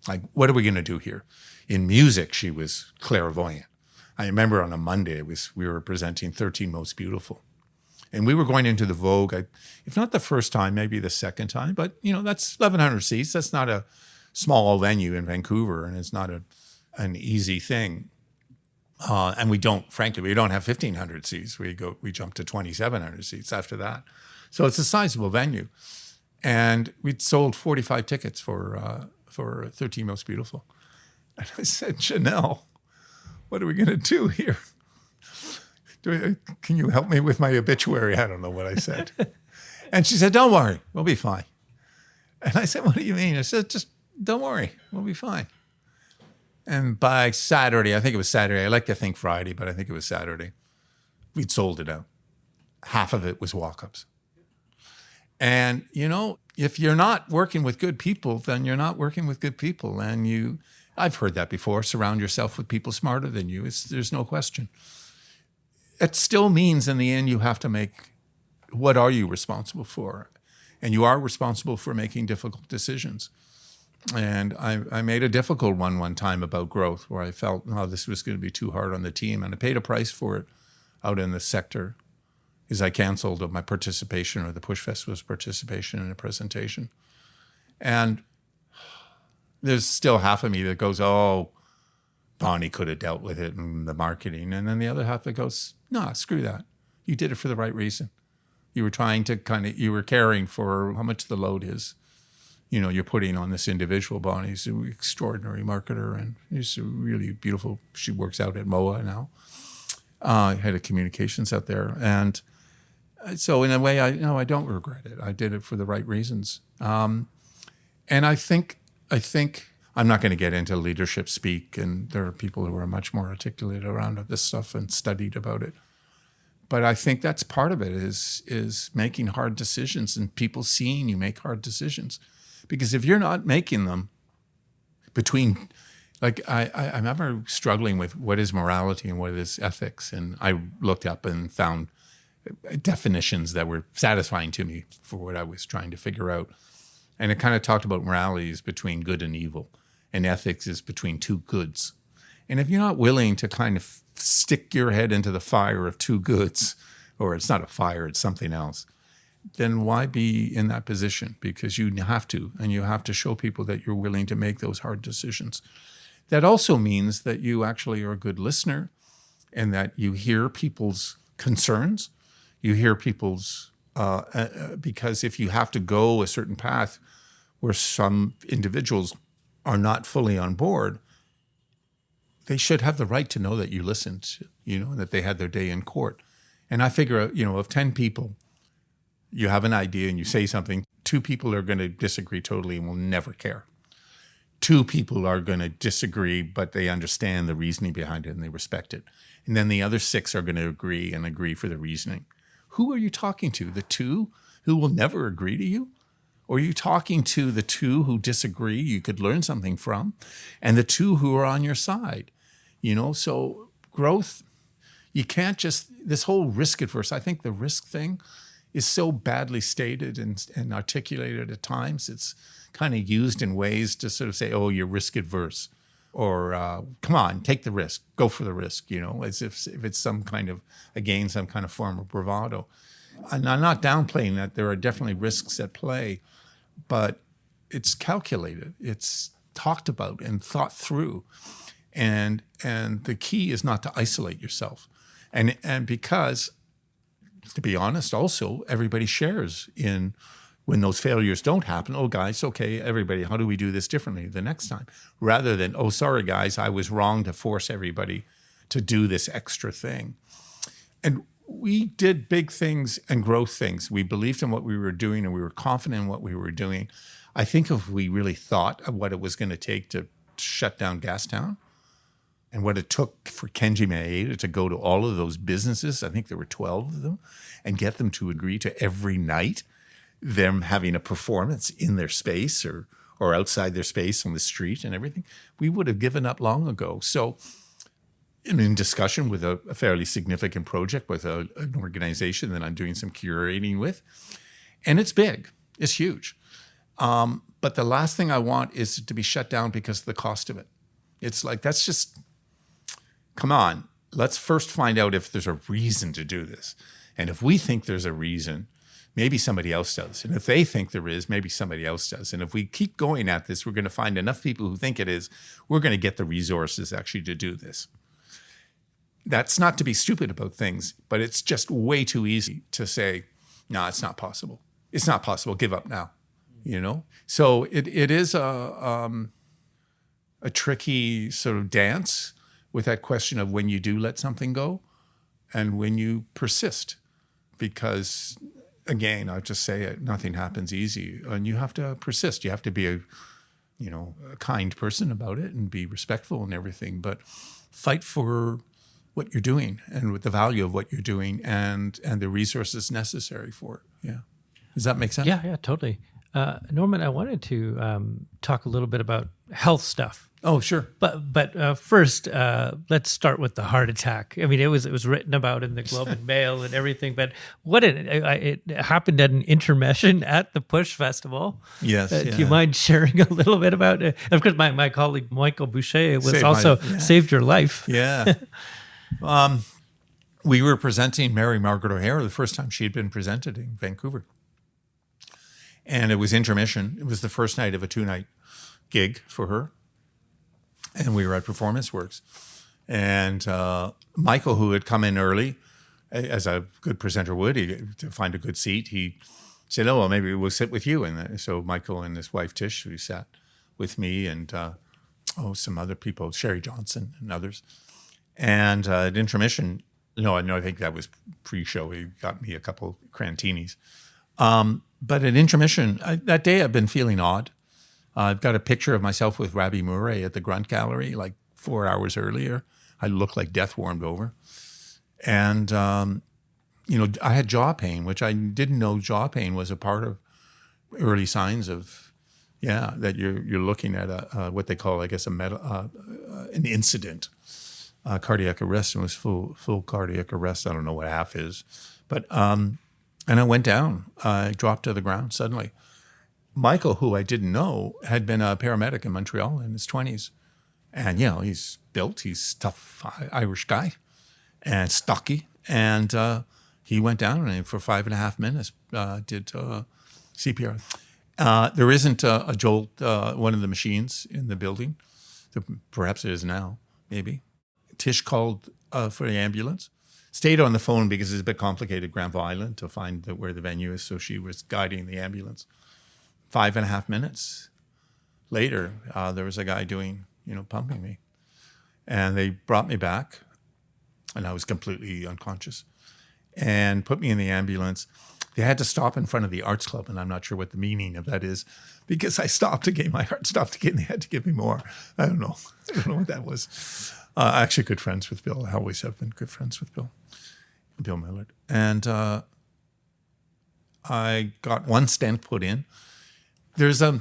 Like, what are we going to do here? In music, she was clairvoyant. I remember on a Monday, we were presenting 13 Most Beautiful. And we were going into the Vogue, if not the first time, maybe the second time. But, that's 1,100 seats. That's not a small venue in Vancouver, and it's not an easy thing. And we don't have 1,500 seats. We jump to 2,700 seats after that. So it's a sizable venue. And we'd sold 45 tickets for 13 Most Beautiful. And I said, Janelle, what are we going to do here? Can you help me with my obituary? I don't know what I said. And she said, don't worry, we'll be fine. And I said, what do you mean? I said, just don't worry, we'll be fine. And by Saturday, I think it was Saturday, I like to think Friday, but I think it was Saturday, we'd sold it out. Half of it was walk-ups. And, if you're not working with good people, then you're not working with good people. And I've heard that before, surround yourself with people smarter than you. There's no question. It still means in the end you have to make, what are you responsible for? And you are responsible for making difficult decisions. And I made a difficult one time about growth where I felt, this was going to be too hard on the team. And I paid a price for it out in the sector is I canceled my participation, or the Push Festival's participation in a presentation. And there's still half of me that goes, Bonnie could have dealt with it in the marketing. And then the other half that goes, no, screw that. You did it for the right reason. You were trying to you were caring for how much the load is. You're putting on this individual. Bonnie's an extraordinary marketer, and she's really beautiful. She works out at MOA now, head of communications out there. And so in a way, I don't regret it. I did it for the right reasons. And I think I'm not going to get into leadership speak, and there are people who are much more articulate around this stuff and studied about it. But I think that's part of it is making hard decisions and people seeing you make hard decisions. Because if you're not making them I remember struggling with what is morality and what is ethics. And I looked up and found definitions that were satisfying to me for what I was trying to figure out. And it kind of talked about morality is between good and evil, and ethics is between two goods. And if you're not willing to kind of stick your head into the fire of two goods, or it's not a fire, it's something else, then why be in that position? Because you have to, and you have to show people that you're willing to make those hard decisions. That also means that you actually are a good listener, and that you hear people's concerns, you hear people's, because if you have to go a certain path where some individuals are not fully on board, they should have the right to know that you listened, that they had their day in court. And I figure, of 10 people, you have an idea and you say something, 2 people are going to disagree totally and will never care. 2 people are going to disagree, but they understand the reasoning behind it and they respect it. And then the other 6 are going to agree and agree for the reasoning. Who are you talking to? The 2 who will never agree to you? Or are you talking to the 2 who disagree, you could learn something from, and the 2 who are on your side? So growth, you can't just, this whole risk adverse, I think the risk thing is so badly stated and articulated at times. It's kind of used in ways to sort of say, you're risk adverse. or come on, take the risk, go for the risk, as if it's some kind of form of bravado. And I'm not downplaying that. There are definitely risks at play, but it's calculated. It's talked about and thought through. And the key is not to isolate yourself. And because, to be honest, also, everybody shares in when those failures don't happen. Oh, guys, okay, everybody, how do we do this differently the next time? Rather than, oh, sorry, guys, I was wrong to force everybody to do this extra thing. And we did big things and growth things. We believed in what we were doing, and we were confident in what we were doing. I think if we really thought of what it was going to take to shut down Gastown and what it took for Kenji Maeda to go to all of those businesses, I think there were 12 of them, and get them to agree to every night them having a performance in their space or outside their space on the street and everything, we would have given up long ago. So in discussion with a fairly significant project with an organization that I'm doing some curating with, and it's big, it's huge. But the last thing I want is to be shut down because of the cost of it. It's like, that's just, come on, let's first find out if there's a reason to do this. And if we think there's a reason, maybe somebody else does. And if they think there is, maybe somebody else does. And if we keep going at this, we're going to find enough people who think it is, we're going to get the resources actually to do this. That's not to be stupid about things, but it's just way too easy to say, no, it's not possible. It's not possible. Give up now, So it is a tricky sort of dance with that question of when you do let something go and when you persist. Because, again, I'll just say it, nothing happens easy. And you have to persist. You have to be a kind person about it and be respectful and everything, but fight for what you're doing and with the value of what you're doing and the resources necessary for it. Yeah. Does that make sense? Yeah, totally. Norman, I wanted to talk a little bit about health stuff. Oh, sure. But first, let's start with the heart attack. I mean, it was written about in the Globe and Mail and everything. But it happened at an intermission at the Push Festival. Yes. Do you mind sharing a little bit about it? Of course, my colleague Michael Boucher saved your life. Yeah. We were presenting Mary Margaret O'Hara the first time she had been presented in Vancouver. And it was intermission. It was the first night of a 2-night gig for her. And we were at Performance Works. And Michael, who had come in early, as a good presenter would, to find a good seat, he said, oh, well, maybe we'll sit with you. And so Michael and his wife, Tish, who sat with me and some other people, Sherry Johnson and others. And at intermission, I think that was pre-show. He got me a couple Crantinis. But at intermission, that day I've been feeling odd. I've got a picture of myself with Ravi Murray at the Grunt Gallery like 4 hours earlier. I looked like death warmed over. And, I had jaw pain, which I didn't know jaw pain was a part of early signs of, that you're looking at what they call, I guess, an incident. Cardiac arrest, and was full cardiac arrest. I don't know what half is. But, and I went down. I dropped to the ground suddenly. Michael, who I didn't know, had been a paramedic in Montreal in his 20s. And, he's built, he's a tough Irish guy and stocky. And he went down and for 5.5 minutes did CPR. There isn't a Jolt, one of the machines in the building. Perhaps it is now, maybe. Tish called for the ambulance. Stayed on the phone because it's a bit complicated, Granville Island, to find where the venue is. So she was guiding the ambulance. 5.5 minutes later, there was a guy doing, pumping me. And they brought me back, and I was completely unconscious, and put me in the ambulance. They had to stop in front of the Arts Club, and I'm not sure what the meaning of that is, because I stopped again. My heart stopped again. They had to give me more. I don't know what that was. Actually, good friends with Bill. I always have been good friends with Bill Millard. And I got one stent put in. It's a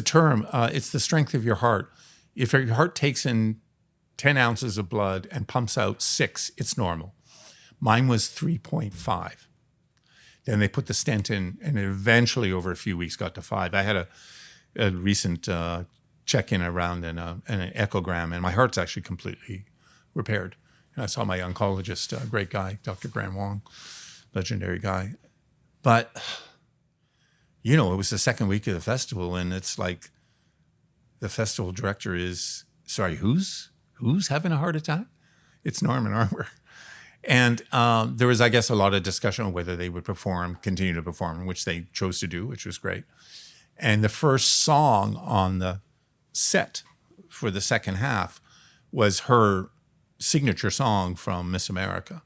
term. It's the strength of your heart. If your heart takes in 10 ounces of blood and pumps out 6, it's normal. Mine was 3.5. Then they put the stent in, and it eventually, over a few weeks, got to 5. I had a recent check in around an echogram, and my heart's actually completely repaired. And I saw my oncologist, great guy, Dr. Graham Wong, legendary guy. But, it was the second week of the festival, and it's like the festival director is, sorry, who's having a heart attack? It's Norman Armour. And there was, I guess, a lot of discussion on whether they would continue to perform, which they chose to do, which was great. And the first song on the set for the second half was her signature song from Miss America.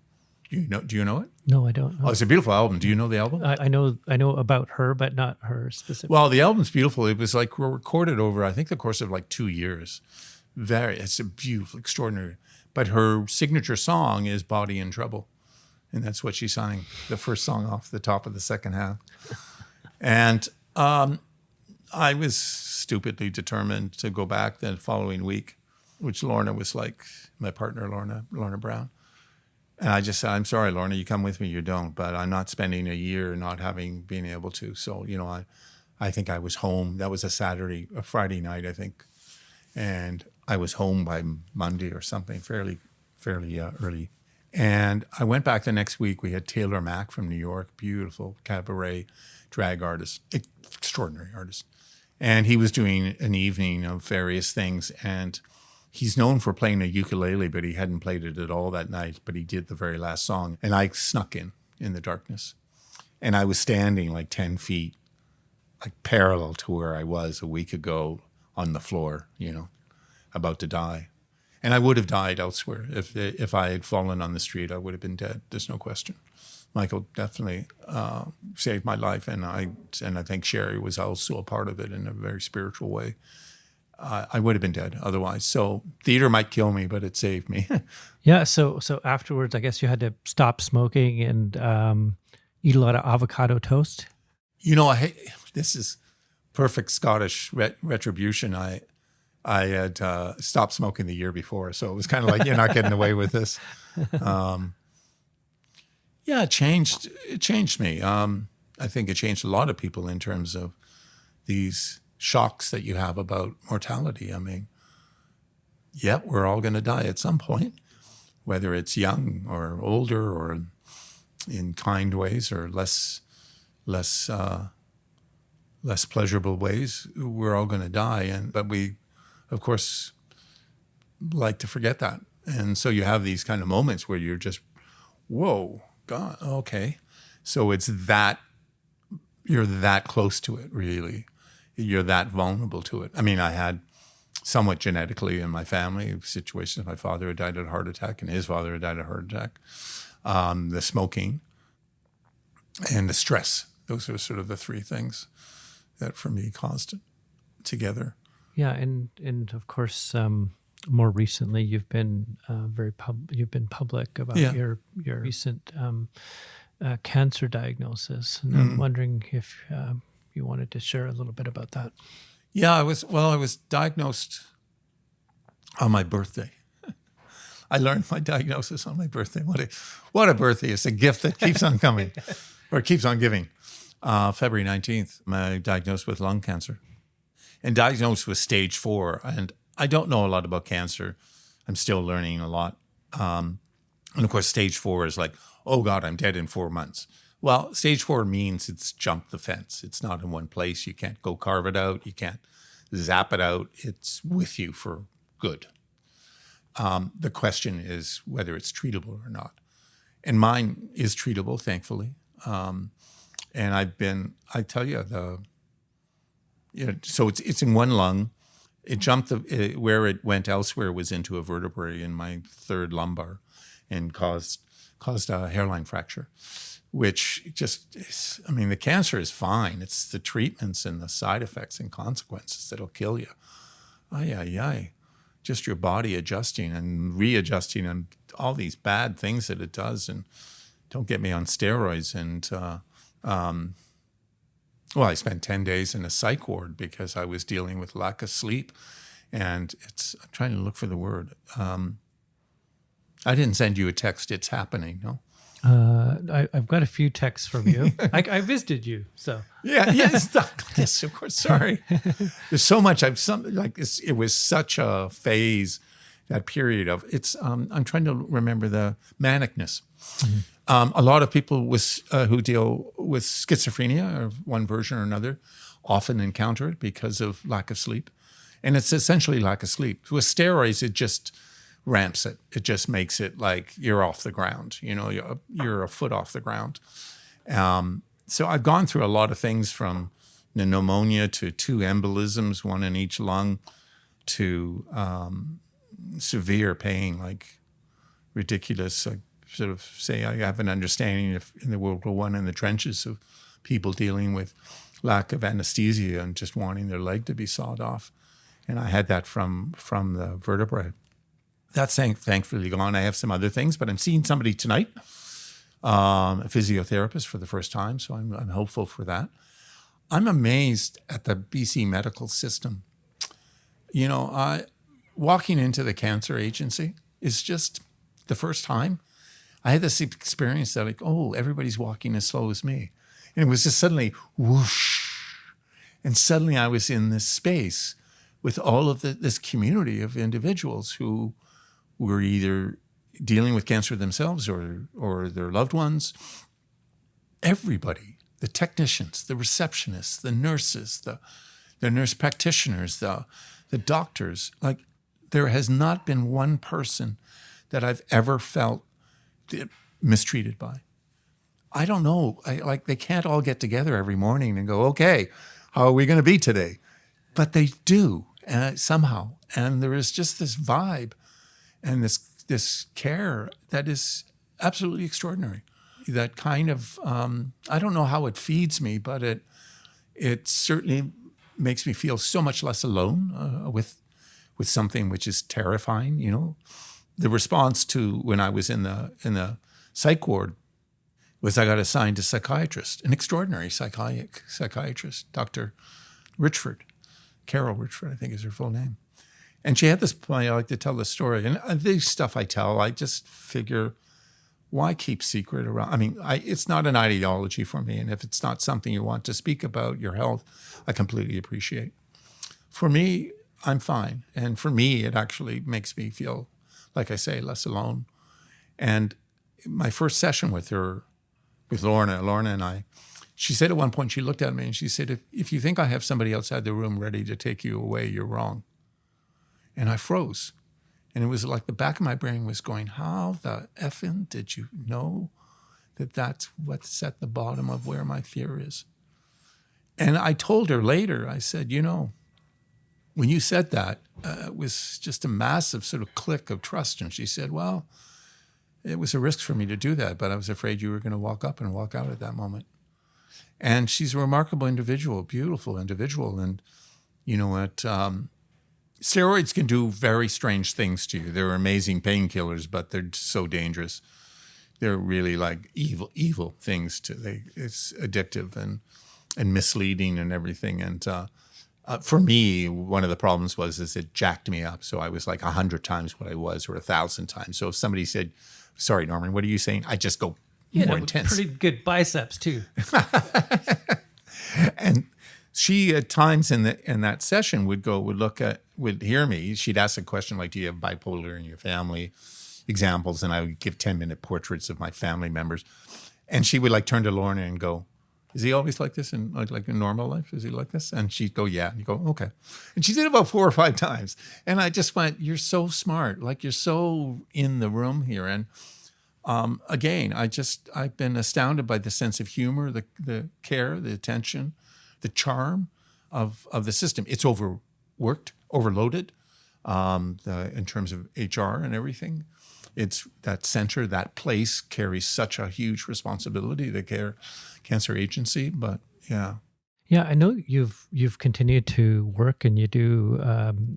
Do you know it? No, I don't know. Oh, it's a beautiful album. Do you know the album? I know about her, but not her specifically. Well, the album's beautiful. It was like recorded over, I think, the course of like 2 years. It's a beautiful, extraordinary. But her signature song is Body in Trouble. And that's what she sang, the first song off the top of the second half. And I was stupidly determined to go back the following week, which Lorna was like, my partner, Lorna Brown. And I just said, I'm sorry, Lorna, you come with me, you don't. But I'm not spending a year not being able to. So, I think I was home. That was a Friday night, I think. And I was home by Monday or something, fairly early. And I went back the next week. We had Taylor Mack from New York, beautiful cabaret drag artist, extraordinary artist. And he was doing an evening of various things. And he's known for playing a ukulele, but he hadn't played it at all that night. But he did the very last song. And I snuck in the darkness. And I was standing like 10 feet, like parallel to where I was a week ago on the floor, about to die. And I would have died elsewhere. If I had fallen on the street, I would have been dead. There's no question. Michael definitely saved my life, and I think Sherry was also a part of it in a very spiritual way. I would have been dead otherwise. So theater might kill me, but it saved me. Yeah. So afterwards, I guess you had to stop smoking and eat a lot of avocado toast. This is perfect Scottish retribution. I had stopped smoking the year before, so it was kind of like, you're not getting away with this. Yeah, it changed me. I think it changed a lot of people in terms of these shocks that you have about mortality. I mean, we're all going to die at some point, whether it's young or older or in kind ways or less pleasurable ways. We're all going to die, but we, of course, like to forget that. And so you have these kind of moments where you're just, whoa, God, okay. So it's that, you're that close to it, really. You're that vulnerable to it. I mean, I had somewhat genetically in my family situations. My father had died of a heart attack and his father had died of a heart attack. The smoking and the stress. Those are sort of the three things that for me caused it together. Yeah, and of course, more recently, you've been you've been public about your recent cancer diagnosis, and I'm wondering if you wanted to share a little bit about that. Yeah, I was diagnosed on my birthday. I learned my diagnosis on my birthday. What a birthday! It's a gift that keeps on coming, or keeps on giving. February 19th, I'm diagnosed with lung cancer. And diagnosed with stage 4. And I don't know a lot about cancer. I'm still learning a lot. And of course, stage 4 is like, oh God, I'm dead in 4 months. Well, stage 4 means it's jumped the fence. It's not in one place. You can't go carve it out. You can't zap it out. It's with you for good. The question is whether it's treatable or not. And mine is treatable, thankfully. And I tell you, so it's in one lung. It jumped, where it went elsewhere was into a vertebrae in my third lumbar and caused a hairline fracture, which just is, I mean, the cancer is fine. It's the treatments and the side effects and consequences that'll kill you. Ay. Just your body adjusting and readjusting and all these bad things that it does. And don't get me on steroids. And, I spent 10 days in a psych ward because I was dealing with lack of sleep. And I'm trying to look for the word. I didn't send you a text. It's happening, no? I've got a few texts from you. I visited you, so Yes, of course. Sorry, there's so much. It was such a phase, that period of it's. I'm trying to remember the manicness. A lot of people who deal with schizophrenia, or one version or another, often encounter it because of lack of sleep, and it's essentially lack of sleep. With steroids, it just ramps it. It just makes it like you're off the ground. You're a foot off the ground. So I've gone through a lot of things, from pneumonia to 2 embolisms, one in each lung, to severe pain, like ridiculous. I sort of say I have an understanding of, in the World War I, in the trenches, of people dealing with lack of anesthesia and just wanting their leg to be sawed off. And I had that from the vertebrae. That's thankfully gone. I have some other things, but I'm seeing somebody tonight, a physiotherapist, for the first time, so I'm hopeful for that. I'm amazed at the BC medical system. Walking into the cancer agency is just the first time. I had this experience that everybody's walking as slow as me. And it was just suddenly whoosh. And suddenly I was in this space with all of this community of individuals who were either dealing with cancer themselves or their loved ones. Everybody, the technicians, the receptionists, the nurses, the nurse practitioners, the doctors. Like, there has not been one person that I've ever felt mistreated by. I don't know. They can't all get together every morning and go, okay, how are we going to be today? But they do, somehow. And there is just this vibe and this care that is absolutely extraordinary. That kind of, I don't know how it feeds me, but it certainly makes me feel so much less alone with something which is terrifying. The response to when I was in the psych ward was I got assigned a psychiatrist, an extraordinary psychiatrist, Dr. Richford, Carol Richford, I think is her full name. And she had this point. I like to tell this story. And the stuff I tell, I just figure, why keep secret around? I mean, it's not an ideology for me. And if it's not something you want to speak about, your health, I completely appreciate. For me, I'm fine. And for me, it actually makes me feel, like I say, less alone. And my first session with her, with Lorna and I, she said at one point, she looked at me and she said, if you think I have somebody outside the room ready to take you away, you're wrong. And I froze. And it was like the back of my brain was going, how the effing did you know that that's what's at the bottom of where my fear is? And I told her later, I said, when you said that, it was just a massive sort of click of trust. And she said, well, it was a risk for me to do that, but I was afraid you were going to walk up and walk out at that moment. And she's a remarkable individual, beautiful individual. And you know what? Steroids can do very strange things to you. They're amazing painkillers, but they're so dangerous. They're really like evil things. It's addictive and misleading and everything. And for me, one of the problems is it jacked me up. So I was like 100 times what I was, or 1,000 times. So if somebody said, sorry, Norman, what are you saying? I just go more intense. Pretty good biceps too. And she at times in that session would hear me. She'd ask a question like, do you have bipolar in your family? Examples. And I would give 10-minute portraits of my family members. And she would turn to Lorna and go, is he always like this in normal life? Is he like this? And she'd go, yeah. And you go, okay. And she did it about 4 or 5 times. And I just went, you're so smart. You're so in the room here. And again, I've been astounded by the sense of humor, the care, the attention, the charm of the system. It's overworked, overloaded in terms of HR and everything. It's that center, that place carries such a huge responsibility, the cancer agency. But yeah. Yeah, I know you've continued to work and you do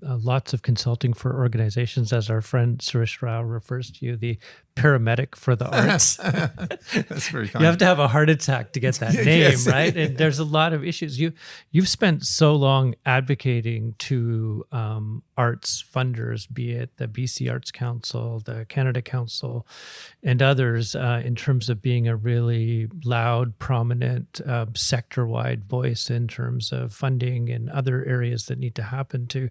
lots of consulting for organizations, as our friend Suresh Rao refers to you, the paramedic for the arts. That's very kind. You have to have a heart attack to get that name, Yes. right? And there's a lot of issues. You've spent so long advocating to arts funders, be it the BC Arts Council, the Canada Council, and others, in terms of being a really loud, prominent, sector-wide voice in terms of funding and other areas that need to happen to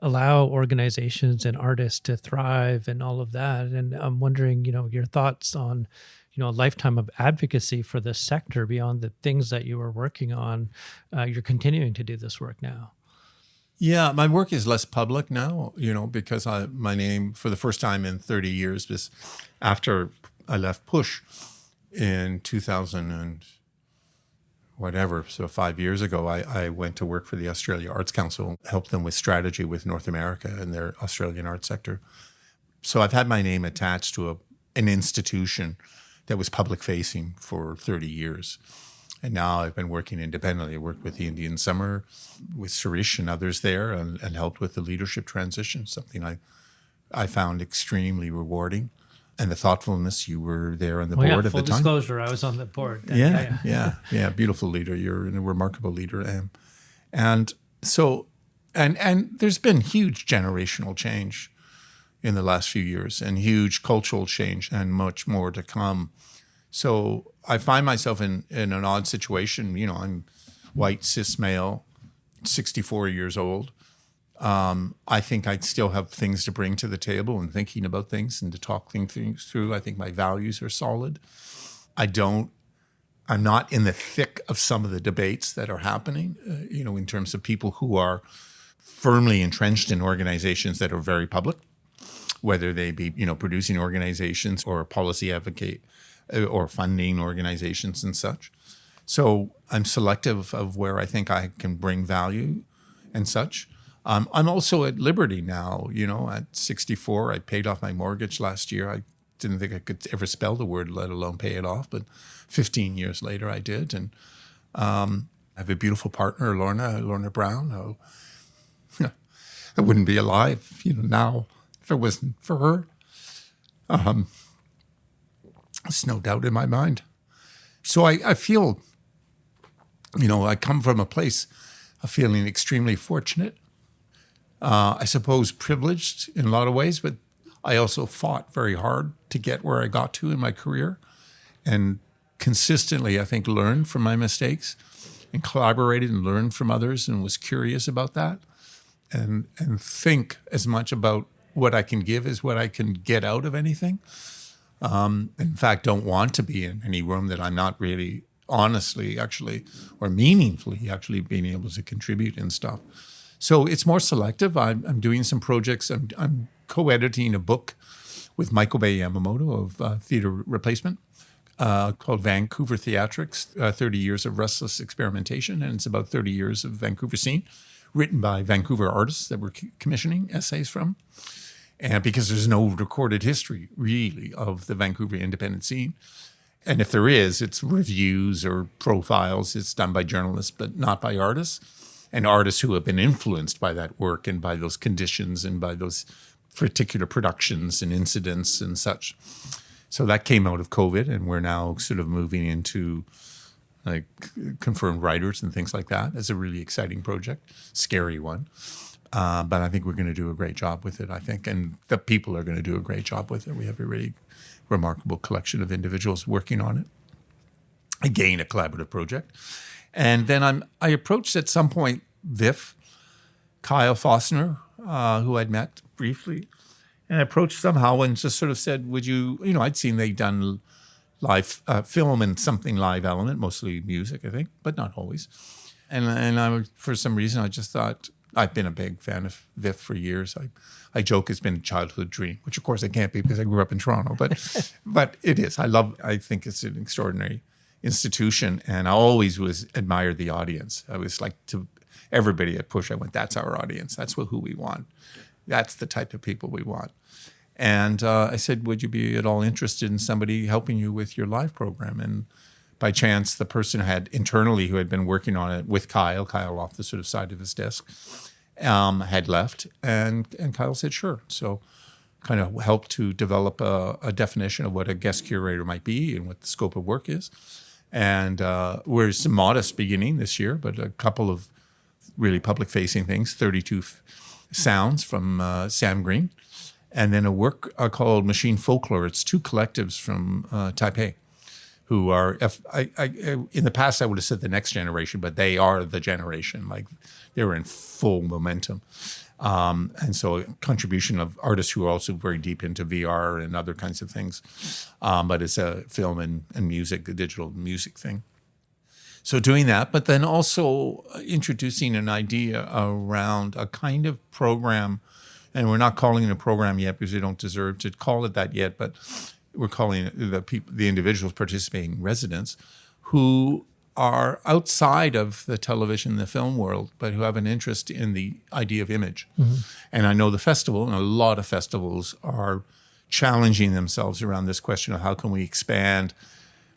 allow organizations and artists to thrive and all of that. And I'm wondering, your thoughts on, a lifetime of advocacy for this sector beyond the things that you were working on. You're continuing to do this work now. Yeah, my work is less public now, because my name for the first time in 30 years was after I left Push in 2000 and whatever. So 5 years ago, I went to work for the Australia Arts Council, helped them with strategy with North America and their Australian arts sector. So I've had my name attached to an institution that was public facing for 30 years. And now I've been working independently. I worked with the Indian Summer, with Suresh and others there, and helped with the leadership transition, something I found extremely rewarding. And the thoughtfulness, you were there on the board at the time. Full disclosure, I was on the board. Yeah. Beautiful leader. You're a remarkable leader. And so, and there's been huge generational change in the last few years and huge cultural change and much more to come. So I find myself in an odd situation. I'm white, cis male, 64 years old. I think I still have things to bring to the table and thinking about things and to talk things through. I think my values are solid. I'm not in the thick of some of the debates that are happening, in terms of people who are firmly entrenched in organizations that are very public, whether they be, producing organizations or policy advocate or funding organizations and such. So I'm selective of where I think I can bring value and such. I'm also at liberty now, at 64. I paid off my mortgage last year. I didn't think I could ever spell the word, let alone pay it off. But 15 years later, I did. And I have a beautiful partner, Lorna Brown. I wouldn't be alive, now if it wasn't for her. There's no doubt in my mind. So I feel, I come from a place of feeling extremely fortunate. I suppose privileged in a lot of ways, but I also fought very hard to get where I got to in my career and consistently, I think, learned from my mistakes and collaborated and learned from others and was curious about that and think as much about what I can give as what I can get out of anything. In fact, don't want to be in any room that I'm not really honestly actually or meaningfully actually being able to contribute and stuff. So it's more selective. I'm doing some projects. I'm co-editing a book with Michael Bay Yamamoto of Theatre Replacement called Vancouver Theatrics, 30 Years of Restless Experimentation. And it's about 30 years of Vancouver scene, written by Vancouver artists that we're commissioning essays from. And because there's no recorded history, really, of the Vancouver independent scene. And if there is, it's reviews or profiles. It's done by journalists, but not by artists. And artists who have been influenced by that work and by those conditions and by those particular productions and incidents and such. So that came out of COVID, and we're now sort of moving into like confirmed writers and things like that. It's a really exciting project, scary one. But I think we're going to do a great job with it, I think. And the people are going to do a great job with it. We have a really remarkable collection of individuals working on it. Again, a collaborative project. And then I approached at some point VIF, Kyle Fostner, who I'd met briefly, and I approached somehow and just sort of said, would you, I'd seen they'd done live film and something live element, mostly music, I think, but not always. And I, for some reason, I just thought, I've been a big fan of VIF for years. I joke it's been a childhood dream, which of course it can't be because I grew up in Toronto, but it is. I think it's an extraordinary institution, and I always admired the audience. I was like, to everybody at Push, I went, that's our audience. That's who we want. That's the type of people we want. And I said, would you be at all interested in somebody helping you with your live program? And by chance, the person had internally who had been working on it with Kyle off the sort of side of his desk, had left, and Kyle said, sure. So kind of helped to develop a definition of what a guest curator might be and what the scope of work is. And we're some modest beginning this year, but a couple of really public-facing things, 32 sounds from Sam Green, and then a work called Machine Folklore. It's 2 collectives from Taipei who are, in the past I would have said the next generation, but they are the generation. Like, they were in full momentum. And so a contribution of artists who are also very deep into VR and other kinds of things. But it's a film and music, a digital music thing. So doing that, but then also introducing an idea around a kind of program, and we're not calling it a program yet because we don't deserve to call it that yet, but we're calling it the individuals participating residents who are outside of the television, the film world, but who have an interest in the idea of image. Mm-hmm. And I know the festival, and a lot of festivals are challenging themselves around this question of how can we expand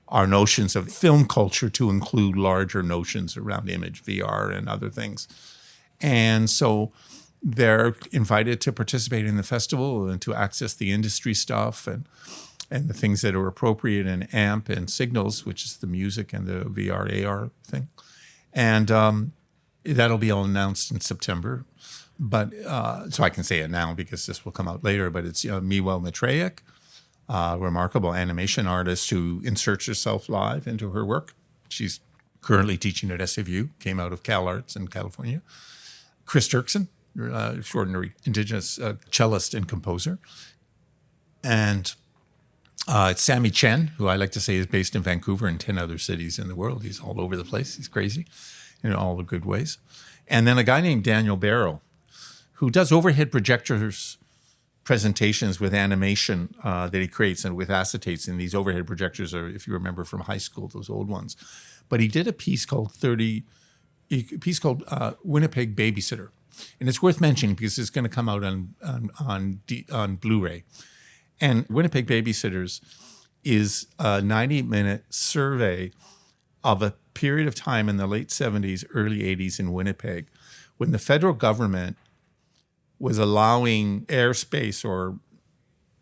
our notions of film culture to include larger notions around image, VR, and other things. And so they're invited to participate in the festival and to access the industry stuff and the things that are appropriate in AMP and Signals, which is the music and the VR, AR thing. And that'll be all announced in September. But so I can say it now because this will come out later, but it's Miwa Matreyek, a remarkable animation artist who inserts herself live into her work. She's currently teaching at SFU, came out of CalArts in California. Chris Dirksen, extraordinary Indigenous cellist and composer. And it's Sammy Chen, who I like to say is based in Vancouver and 10 other cities in the world. He's all over the place. He's crazy in all the good ways. And then a guy named Daniel Barrow, who does overhead projectors presentations with animation that he creates and with acetates. And these overhead projectors are, if you remember from high school, those old ones. But he did a piece called Winnipeg Babysitter. And it's worth mentioning because it's going to come out on Blu-ray. And Winnipeg Babysitters is a 90-minute survey of a period of time in the late 70s, early 80s in Winnipeg when the federal government was allowing airspace or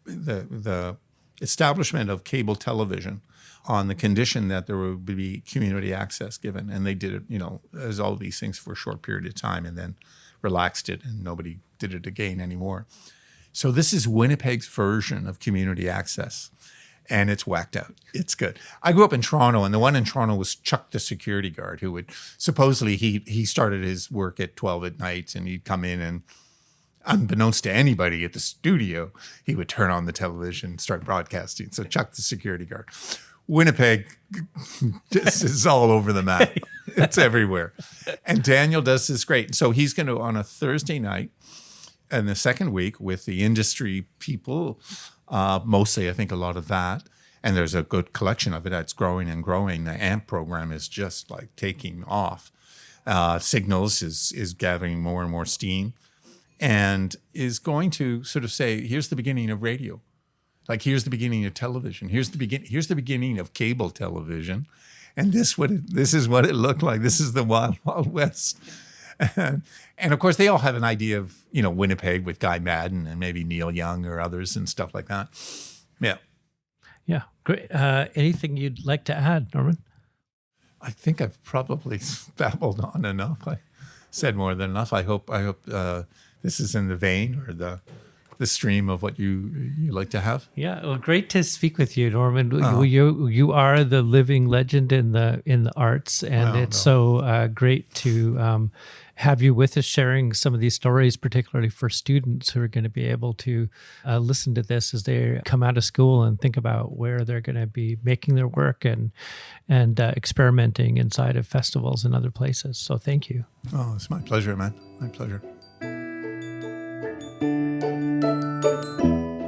the establishment of cable television on the condition that there would be community access given. And they did it, as all these things for a short period of time and then relaxed it and nobody did it again anymore. So this is Winnipeg's version of community access, and it's whacked out. It's good. I grew up in Toronto, and the one in Toronto was Chuck the security guard, who would supposedly he started his work at 12 at night, and he'd come in and, unbeknownst to anybody at the studio, he would turn on the television and start broadcasting. So Chuck the security guard. Winnipeg, this is all over the map. It's everywhere. And Daniel does this great. So he's going to, on a Thursday night, and the second week with the industry people, mostly I think a lot of that, and there's a good collection of it that's growing and growing. The AMP program is just like taking off. Signals is gathering more and more steam and is going to sort of say, here's the beginning of radio. Like, here's the beginning of television. Here's the beginning of cable television. And this is what it looked like. This is the Wild Wild West. And of course, they all have an idea of, Winnipeg with Guy Madden and maybe Neil Young or others and stuff like that. Yeah. Yeah. Great. Anything you'd like to add, Norman? I think I've probably babbled on enough. I said more than enough. I hope this is in the vein or the stream of what you like to have. Yeah, well, great to speak with you, Norman. You are the living legend in the arts, and so great to have you with us, sharing some of these stories, particularly for students who are going to be able to listen to this as they come out of school and think about where they're going to be making their work and experimenting inside of festivals and other places. So thank you. Oh, it's my pleasure, man. My pleasure.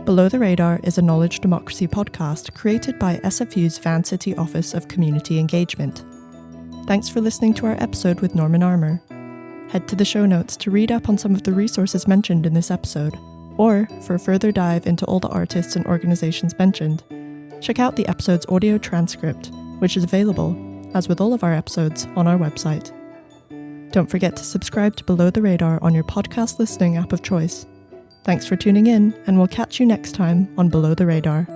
Below the Radar is a knowledge democracy podcast created by SFU's Van City Office of Community Engagement. Thanks for listening to our episode with Norman Armour. Head to the show notes to read up on some of the resources mentioned in this episode, or for a further dive into all the artists and organizations mentioned, check out the episode's audio transcript which is available, as with all of our episodes, on our website. Don't forget to subscribe to Below the Radar on your podcast listening app of choice. Thanks for tuning in, and we'll catch you next time on Below the Radar.